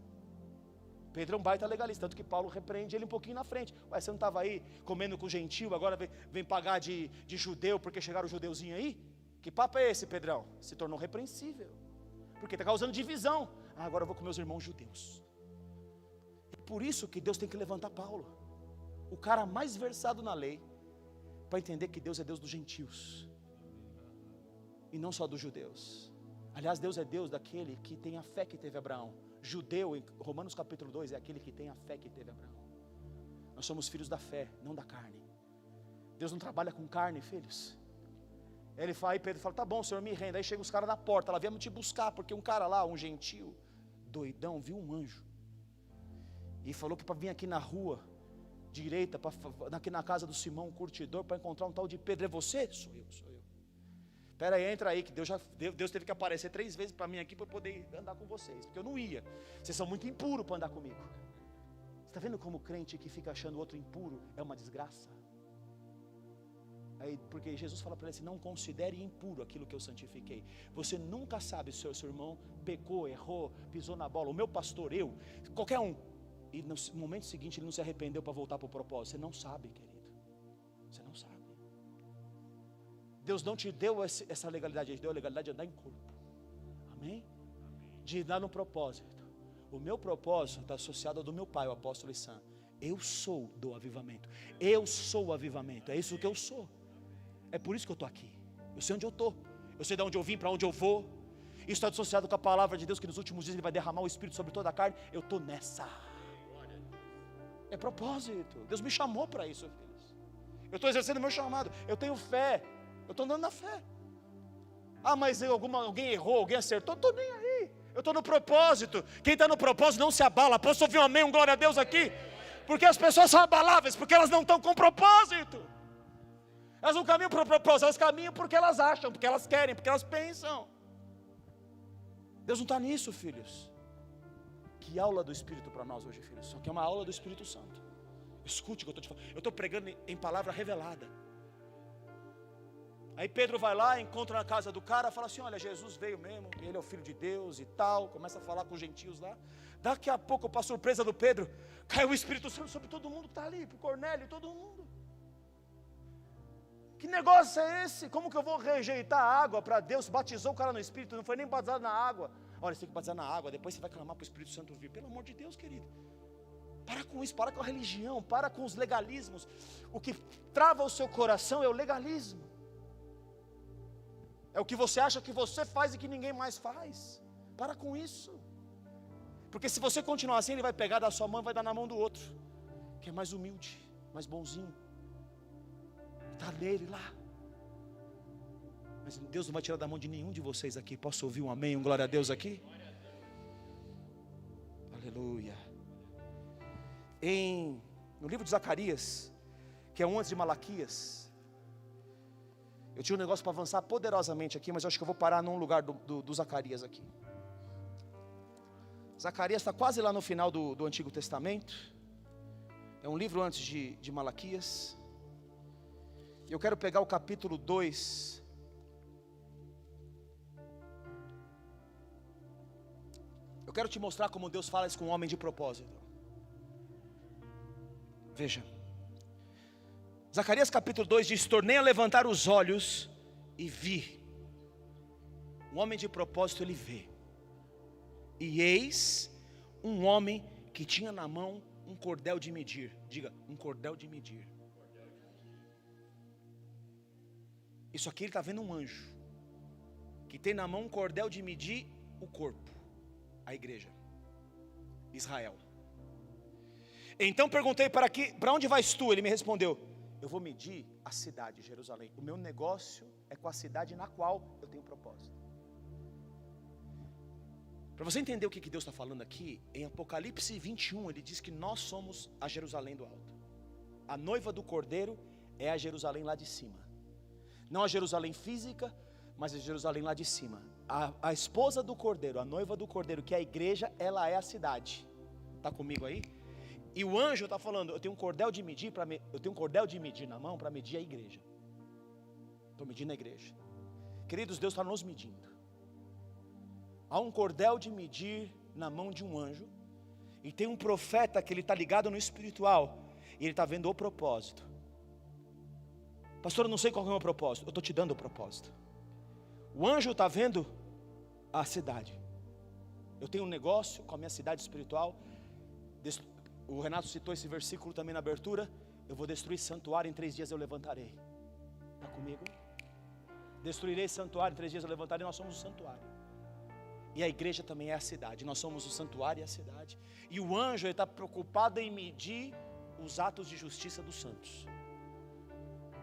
Pedro é um baita legalista, tanto que Paulo repreende ele um pouquinho na frente. Ué, você não estava aí comendo com gentil, agora vem pagar de judeu porque chegaram os judeuzinhos aí? Que papo é esse, Pedrão? Se tornou repreensível, porque está causando divisão. Agora eu vou com meus irmãos judeus. É por isso que Deus tem que levantar Paulo, o cara mais versado na lei, para entender que Deus é Deus dos gentios, e não só dos judeus. Aliás, Deus é Deus daquele que tem a fé que teve Abraão. Judeu, em Romanos capítulo 2, é aquele que tem a fé que teve Abraão. Nós somos filhos da fé, não da carne. Deus não trabalha com carne, filhos. Ele fala, aí Pedro fala, tá bom, Senhor, me renda. Aí chega os caras na porta, ela viemos te buscar, porque um cara lá, um gentil, doidão, viu um anjo, e falou que para vir aqui na rua direita, aqui na casa do Simão, um curtidor, para encontrar um tal de Pedro. É você? Sou eu. Espera aí, entra aí, que Deus teve que aparecer 3 vezes para mim aqui, para eu poder andar com vocês, porque eu não ia. Vocês são muito impuros para andar comigo. Você está vendo como o crente que fica achando o outro impuro é uma desgraça? Aí, porque Jesus fala para ele assim, não considere impuro aquilo que eu santifiquei. Você nunca sabe se o seu irmão pecou, errou, pisou na bola. O meu pastor, qualquer um. E no momento seguinte ele não se arrependeu para voltar para o propósito. Você não sabe, querido. Você não sabe. Deus não te deu essa legalidade, Ele deu a legalidade de andar em corpo. Amém? De andar no propósito. O meu propósito está associado ao do meu pai, o apóstolo Issan. Eu sou do avivamento. Eu sou o avivamento. É isso que eu sou. É por isso que eu estou aqui. Eu sei onde eu estou. Eu sei de onde eu vim, para onde eu vou. Isso está associado com a palavra de Deus, que nos últimos dias Ele vai derramar o Espírito sobre toda a carne. Eu estou nessa. É propósito. Deus me chamou para isso, filhos. Eu estou exercendo o meu chamado. Eu tenho fé. Eu estou andando na fé. Mas alguém errou, alguém acertou. Estou nem aí. Eu estou no propósito. Quem está no propósito não se abala. Posso ouvir um amém, um glória a Deus aqui? Porque as pessoas são abaláveis, porque elas não estão com propósito. Elas não caminham para o propósito, elas caminham porque elas acham, porque elas querem, porque elas pensam. Deus não está nisso, filhos. Que aula do Espírito para nós hoje, filhos. Só que é uma aula do Espírito Santo. Escute o que eu estou te falando. Eu estou pregando em palavra revelada. Aí Pedro vai lá, encontra na casa do cara, fala assim, olha, Jesus veio mesmo, ele é o Filho de Deus e tal, começa a falar com os gentios lá. Daqui a pouco, para a surpresa do Pedro, caiu o Espírito Santo sobre todo mundo que está ali, para o Cornélio, todo mundo. Que negócio é esse? Como que eu vou rejeitar a água para Deus? Batizou o cara no Espírito, não foi nem batizado na água. Olha, você tem que batizar na água, depois você vai clamar para o Espírito Santo vir. Pelo amor de Deus, querido. Para com isso, para com a religião, para com os legalismos. O que trava o seu coração é o legalismo. É o que você acha que você faz e que ninguém mais faz. Para com isso. Porque se você continuar assim, Ele vai pegar da sua mão e vai dar na mão do outro, que é mais humilde, mais bonzinho. Está nele lá. Mas Deus não vai tirar da mão de nenhum de vocês aqui. Posso ouvir um amém, um glória a Deus aqui? Aleluia. No livro de Zacarias, que é antes de Malaquias, eu tinha um negócio para avançar poderosamente aqui, mas eu acho que eu vou parar num lugar do Zacarias aqui. Zacarias está quase lá no final do Antigo Testamento. É um livro antes de Malaquias. Eu quero pegar o capítulo 2. Eu quero te mostrar como Deus fala isso com um homem de propósito. Veja. Zacarias capítulo 2 diz: tornei a levantar os olhos e vi. Um homem de propósito, ele vê. E eis um homem que tinha na mão um cordel de medir. Diga, um cordel de medir. Isso aqui ele está vendo um anjo que tem na mão um cordel de medir o corpo, a igreja, Israel. Então perguntei: para onde vais tu? Ele me respondeu: eu vou medir a cidade, Jerusalém. O meu negócio é com a cidade na qual eu tenho propósito. Para você entender o que Deus está falando aqui, em Apocalipse 21, ele diz que nós somos a Jerusalém do alto. A noiva do Cordeiro é a Jerusalém lá de cima. Não a Jerusalém física, mas a Jerusalém lá de cima. A esposa do Cordeiro, a noiva do Cordeiro, que é a igreja, ela é a cidade. Está comigo aí? E o anjo está falando: eu tenho um cordel de medir na mão para medir a igreja. Estou medindo a igreja. Queridos, Deus está nos medindo. Há um cordel de medir na mão de um anjo, e tem um profeta que ele está ligado no espiritual, e ele está vendo o propósito. Pastor, eu não sei qual é o meu propósito. Eu estou te dando o propósito. O anjo está vendo a cidade. Eu tenho um negócio com a minha cidade espiritual. O Renato citou esse versículo também na abertura. Eu vou destruir santuário, em 3 dias eu levantarei. Está comigo? Destruirei santuário, em 3 dias eu levantarei. Nós somos o santuário. E a igreja também é a cidade. Nós somos o santuário e a cidade. E o anjo está preocupado em medir os atos de justiça dos santos.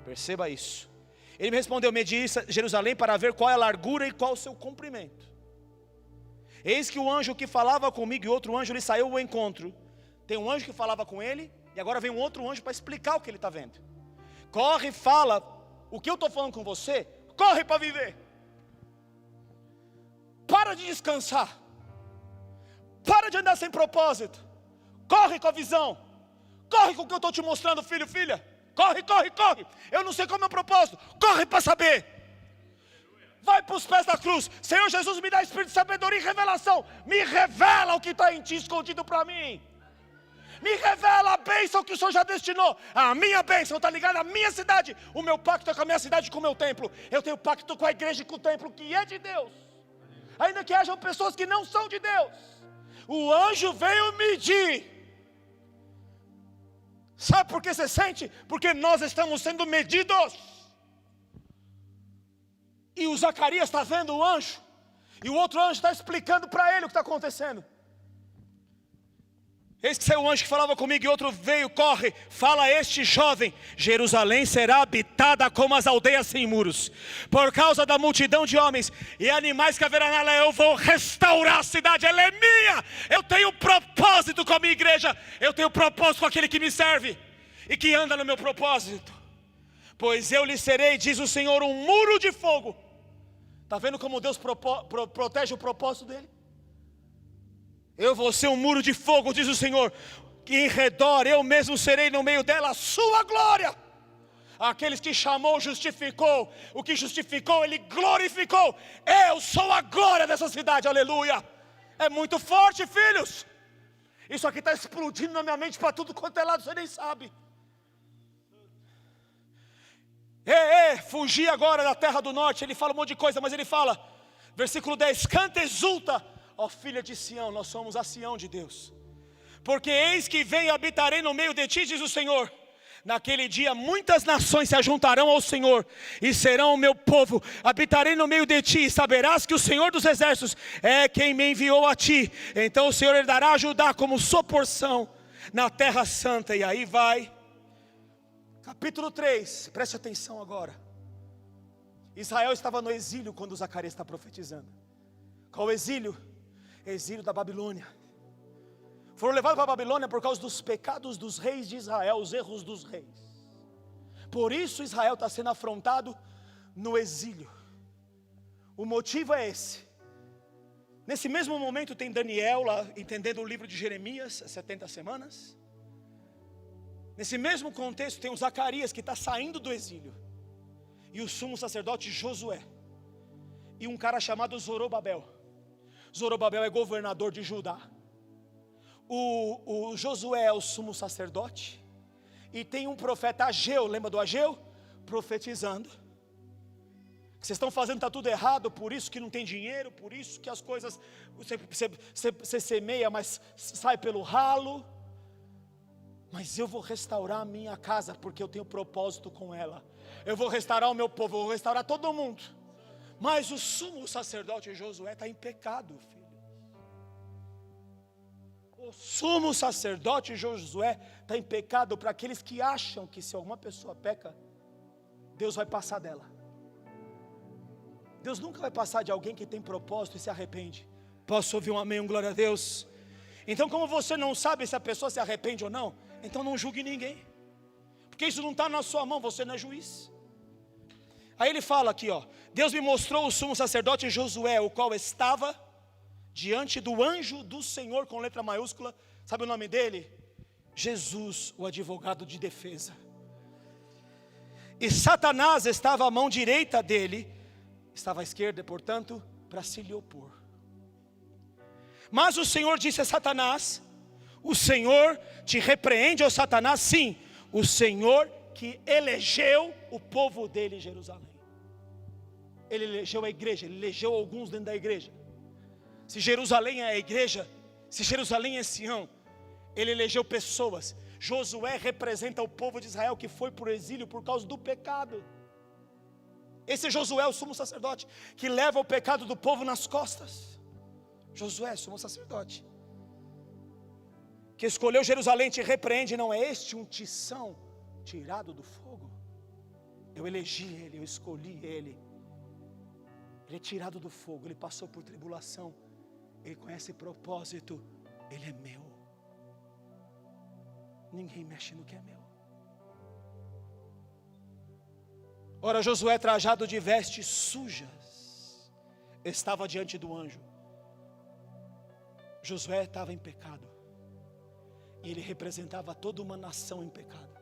Perceba isso. Ele me respondeu: medi Jerusalém para ver qual é a largura e qual o seu comprimento. Eis que o anjo que falava comigo e outro anjo lhe saiu ao encontro. Tem um anjo que falava com ele, e agora vem um outro anjo para explicar o que ele está vendo. Corre e fala o que eu estou falando com você. Corre para viver. Para de descansar. Para de andar sem propósito. Corre com a visão. Corre com o que eu estou te mostrando, filho, filha. Corre, corre, corre. Eu não sei qual é o meu propósito. Corre para saber. Vai para os pés da cruz. Senhor Jesus, me dá espírito de sabedoria e revelação. Me revela o que está em ti escondido para mim. Me revela a bênção que o Senhor já destinou. A minha bênção está ligada à minha cidade. O meu pacto é com a minha cidade e com o meu templo. Eu tenho pacto com a igreja e com o templo que é de Deus. Ainda que hajam pessoas que não são de Deus. O anjo veio medir. Sabe por que você sente? Porque nós estamos sendo medidos. E o Zacarias está vendo o anjo. E o outro anjo está explicando para ele o que está acontecendo. Eis que saiu um anjo que falava comigo, e outro veio, corre, fala a este jovem: Jerusalém será habitada como as aldeias sem muros, por causa da multidão de homens e animais que haverá nela. Eu vou restaurar a cidade, ela é minha. Eu tenho propósito com a minha igreja. Eu tenho propósito com aquele que me serve e que anda no meu propósito. Pois eu lhe serei, diz o Senhor, um muro de fogo. Está vendo como Deus protege o propósito dele? Eu vou ser um muro de fogo, diz o Senhor, que em redor eu mesmo serei no meio dela a sua glória. Aqueles que chamou, justificou. O que justificou, ele glorificou. Eu sou a glória dessa cidade, aleluia. É muito forte, filhos. Isso aqui está explodindo na minha mente para tudo quanto é lado, você nem sabe. Fugi agora da terra do norte. Ele fala um monte de coisa, mas ele fala, versículo 10, canta, exulta, ó filha de Sião. Nós somos a Sião de Deus. Porque eis que venho e habitarei no meio de ti, diz o Senhor. Naquele dia muitas nações se ajuntarão ao Senhor e serão o meu povo. Habitarei no meio de ti e saberás que o Senhor dos exércitos é quem me enviou a ti. Então o Senhor lhe dará a Judá como sua porção na terra santa. E aí vai capítulo 3, preste atenção agora. Israel estava no exílio quando Zacarias está profetizando. Qual o exílio? Exílio da Babilônia. Foram levados para a Babilônia por causa dos pecados dos reis de Israel, os erros dos reis. Por isso Israel está sendo afrontado no exílio. O motivo é esse. Nesse mesmo momento tem Daniel lá entendendo o livro de Jeremias, as 70 semanas. Nesse mesmo contexto tem o Zacarias que está saindo do exílio. E o sumo sacerdote Josué. E um cara chamado Zorobabel. Zorobabel é governador de Judá. O Josué é o sumo sacerdote. E tem um profeta Ageu, lembra do Ageu? Profetizando. Vocês estão fazendo, está tudo errado, por isso que não tem dinheiro, por isso que as coisas, você semeia, mas sai pelo ralo. Mas eu vou restaurar a minha casa, porque eu tenho propósito com ela. Eu vou restaurar o meu povo, eu vou restaurar todo mundo. Mas o sumo sacerdote Josué está em pecado, filho. O sumo sacerdote Josué está em pecado para aqueles que acham que se alguma pessoa peca, Deus vai passar dela. Deus nunca vai passar de alguém que tem propósito e se arrepende. Posso ouvir um amém, um glória a Deus? Então, como você não sabe se a pessoa se arrepende ou não, então não julgue ninguém, porque isso não está na sua mão, você não é juiz. Aí ele fala aqui, ó: Deus me mostrou o sumo sacerdote Josué, o qual estava diante do anjo do Senhor, com letra maiúscula. Sabe o nome dele? Jesus, o advogado de defesa. E Satanás estava à mão direita dele, estava à esquerda, portanto, para se lhe opor. Mas o Senhor disse a Satanás: o Senhor te repreende, ó Satanás, sim, o Senhor que elegeu o povo dele em Jerusalém. Ele elegeu a igreja, ele elegeu alguns dentro da igreja. Se Jerusalém é a igreja, se Jerusalém é Sião, ele elegeu pessoas. Josué representa o povo de Israel que foi por exílio por causa do pecado. Esse é Josué, o sumo sacerdote, que leva o pecado do povo nas costas. Josué, sumo sacerdote, que escolheu Jerusalém, te repreende. Não é este um tição tirado do fogo? Eu elegi ele, eu escolhi ele. Ele é tirado do fogo, ele passou por tribulação, ele conhece propósito, ele é meu. Ninguém mexe no que é meu. Ora, Josué, trajado de vestes sujas, estava diante do anjo. Josué estava em pecado, e ele representava toda uma nação em pecado.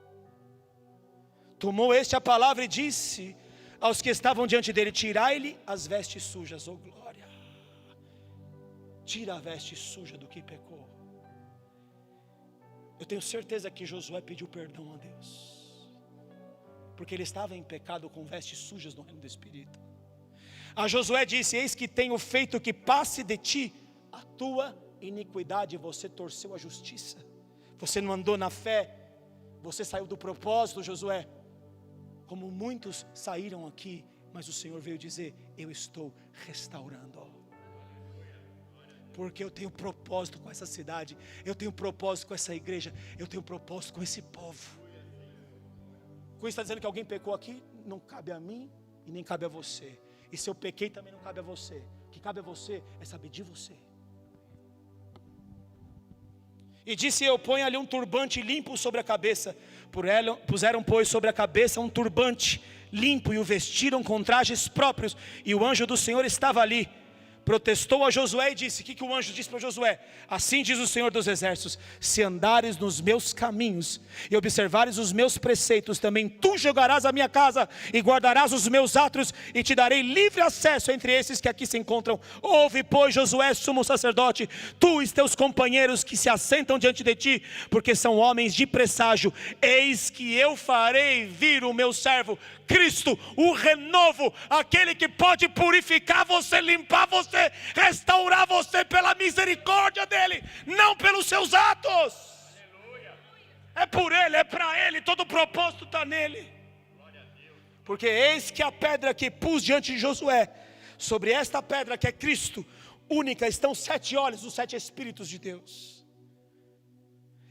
Tomou este a palavra e disse aos que estavam diante dele: tirai-lhe as vestes sujas. Oh glória! Tira a veste suja do que pecou. Eu tenho certeza que Josué pediu perdão a Deus, porque ele estava em pecado com vestes sujas no reino do Espírito. A Josué disse: eis que tenho feito que passe de ti a tua iniquidade. Você torceu a justiça, você não andou na fé, você saiu do propósito, Josué. Como muitos saíram aqui, mas o Senhor veio dizer: eu estou restaurando. Porque eu tenho propósito com essa cidade, eu tenho propósito com essa igreja, eu tenho propósito com esse povo. Com isso está dizendo que alguém pecou aqui? Não cabe a mim e nem cabe a você. E se eu pequei também não cabe a você. O que cabe a você é saber de você. E disse eu: põe ali um turbante limpo sobre a cabeça. Puseram, pois, sobre a cabeça um turbante limpo e o vestiram com trajes próprios. E o anjo do Senhor estava ali. Protestou a Josué e disse: o que o anjo disse para Josué? Assim diz o Senhor dos Exércitos: se andares nos meus caminhos e observares os meus preceitos, também tu jogarás a minha casa e guardarás os meus átrios, e te darei livre acesso entre esses que aqui se encontram. Ouve, pois, Josué, sumo sacerdote, tu e teus companheiros que se assentam diante de ti, porque são homens de presságio. Eis que eu farei vir o meu servo Cristo, o renovo, aquele que pode purificar você, limpar você, restaurar você pela misericórdia dele, não pelos seus atos. É por ele, é para ele, todo o propósito está nele. Porque eis que a pedra que pus diante de Josué, sobre esta pedra que é Cristo, única, estão 7 olhos, os 7 Espíritos de Deus.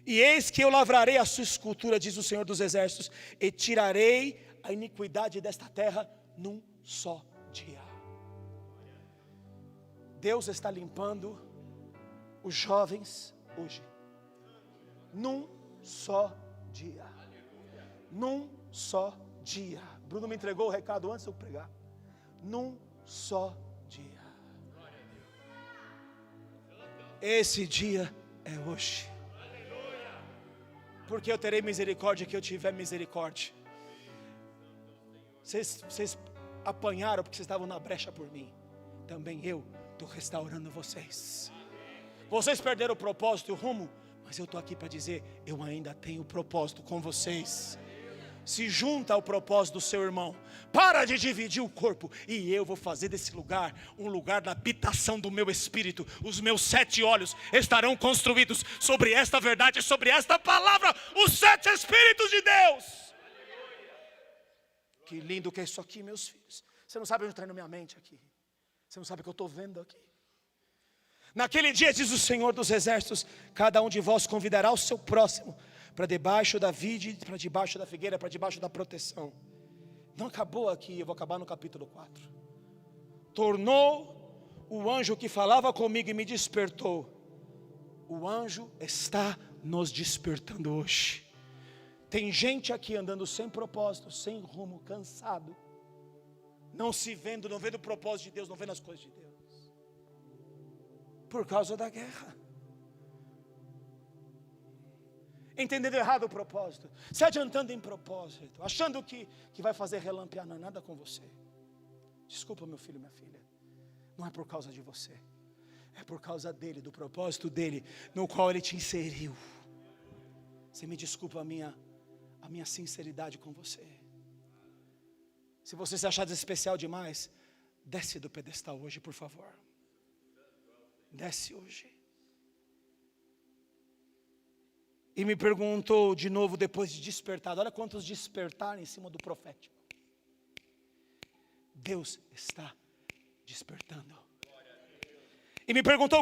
E eis que eu lavrarei a sua escultura, diz o Senhor dos Exércitos, e tirarei a iniquidade desta terra num só dia. Deus está limpando os jovens hoje, num só dia. Num só dia. Bruno me entregou o recado antes de eu pregar. Num só dia. Esse dia é hoje. Porque eu terei misericórdia que eu tiver misericórdia. Vocês apanharam porque vocês estavam na brecha por mim. Também eu estou restaurando vocês. Vocês perderam o propósito e o rumo, mas eu estou aqui para dizer, eu ainda tenho propósito com vocês. Se junta ao propósito do seu irmão. Para de dividir o corpo. E eu vou fazer desse lugar um lugar da habitação do meu espírito. Os meus 7 olhos estarão construídos sobre esta verdade, sobre esta palavra. Os 7 Espíritos de Deus. Que lindo que é isso aqui, meus filhos. Você não sabe onde está indo minha mente aqui. Você não sabe o que eu estou vendo aqui. Naquele dia, diz o Senhor dos Exércitos, cada um de vós convidará o seu próximo para debaixo da vide, para debaixo da figueira, para debaixo da proteção. Não acabou aqui, eu vou acabar no capítulo 4. Tornou o anjo que falava comigo e me despertou. O anjo está nos despertando hoje. Tem gente aqui andando sem propósito, sem rumo, cansado, não se vendo, não vendo o propósito de Deus, não vendo as coisas de Deus, por causa da guerra. Entendendo errado o propósito, se adiantando em propósito, achando que vai fazer relampear. Não é nada com você. Desculpa, meu filho, minha filha, não é por causa de você, é por causa dele, do propósito dele, no qual ele te inseriu. Você me desculpa a minha sinceridade com você. Se você se achar especial demais, desce do pedestal hoje, por favor. Desce hoje. E me perguntou de novo depois de despertado. Olha quantos despertaram em cima do profético. Deus está despertando. E me perguntou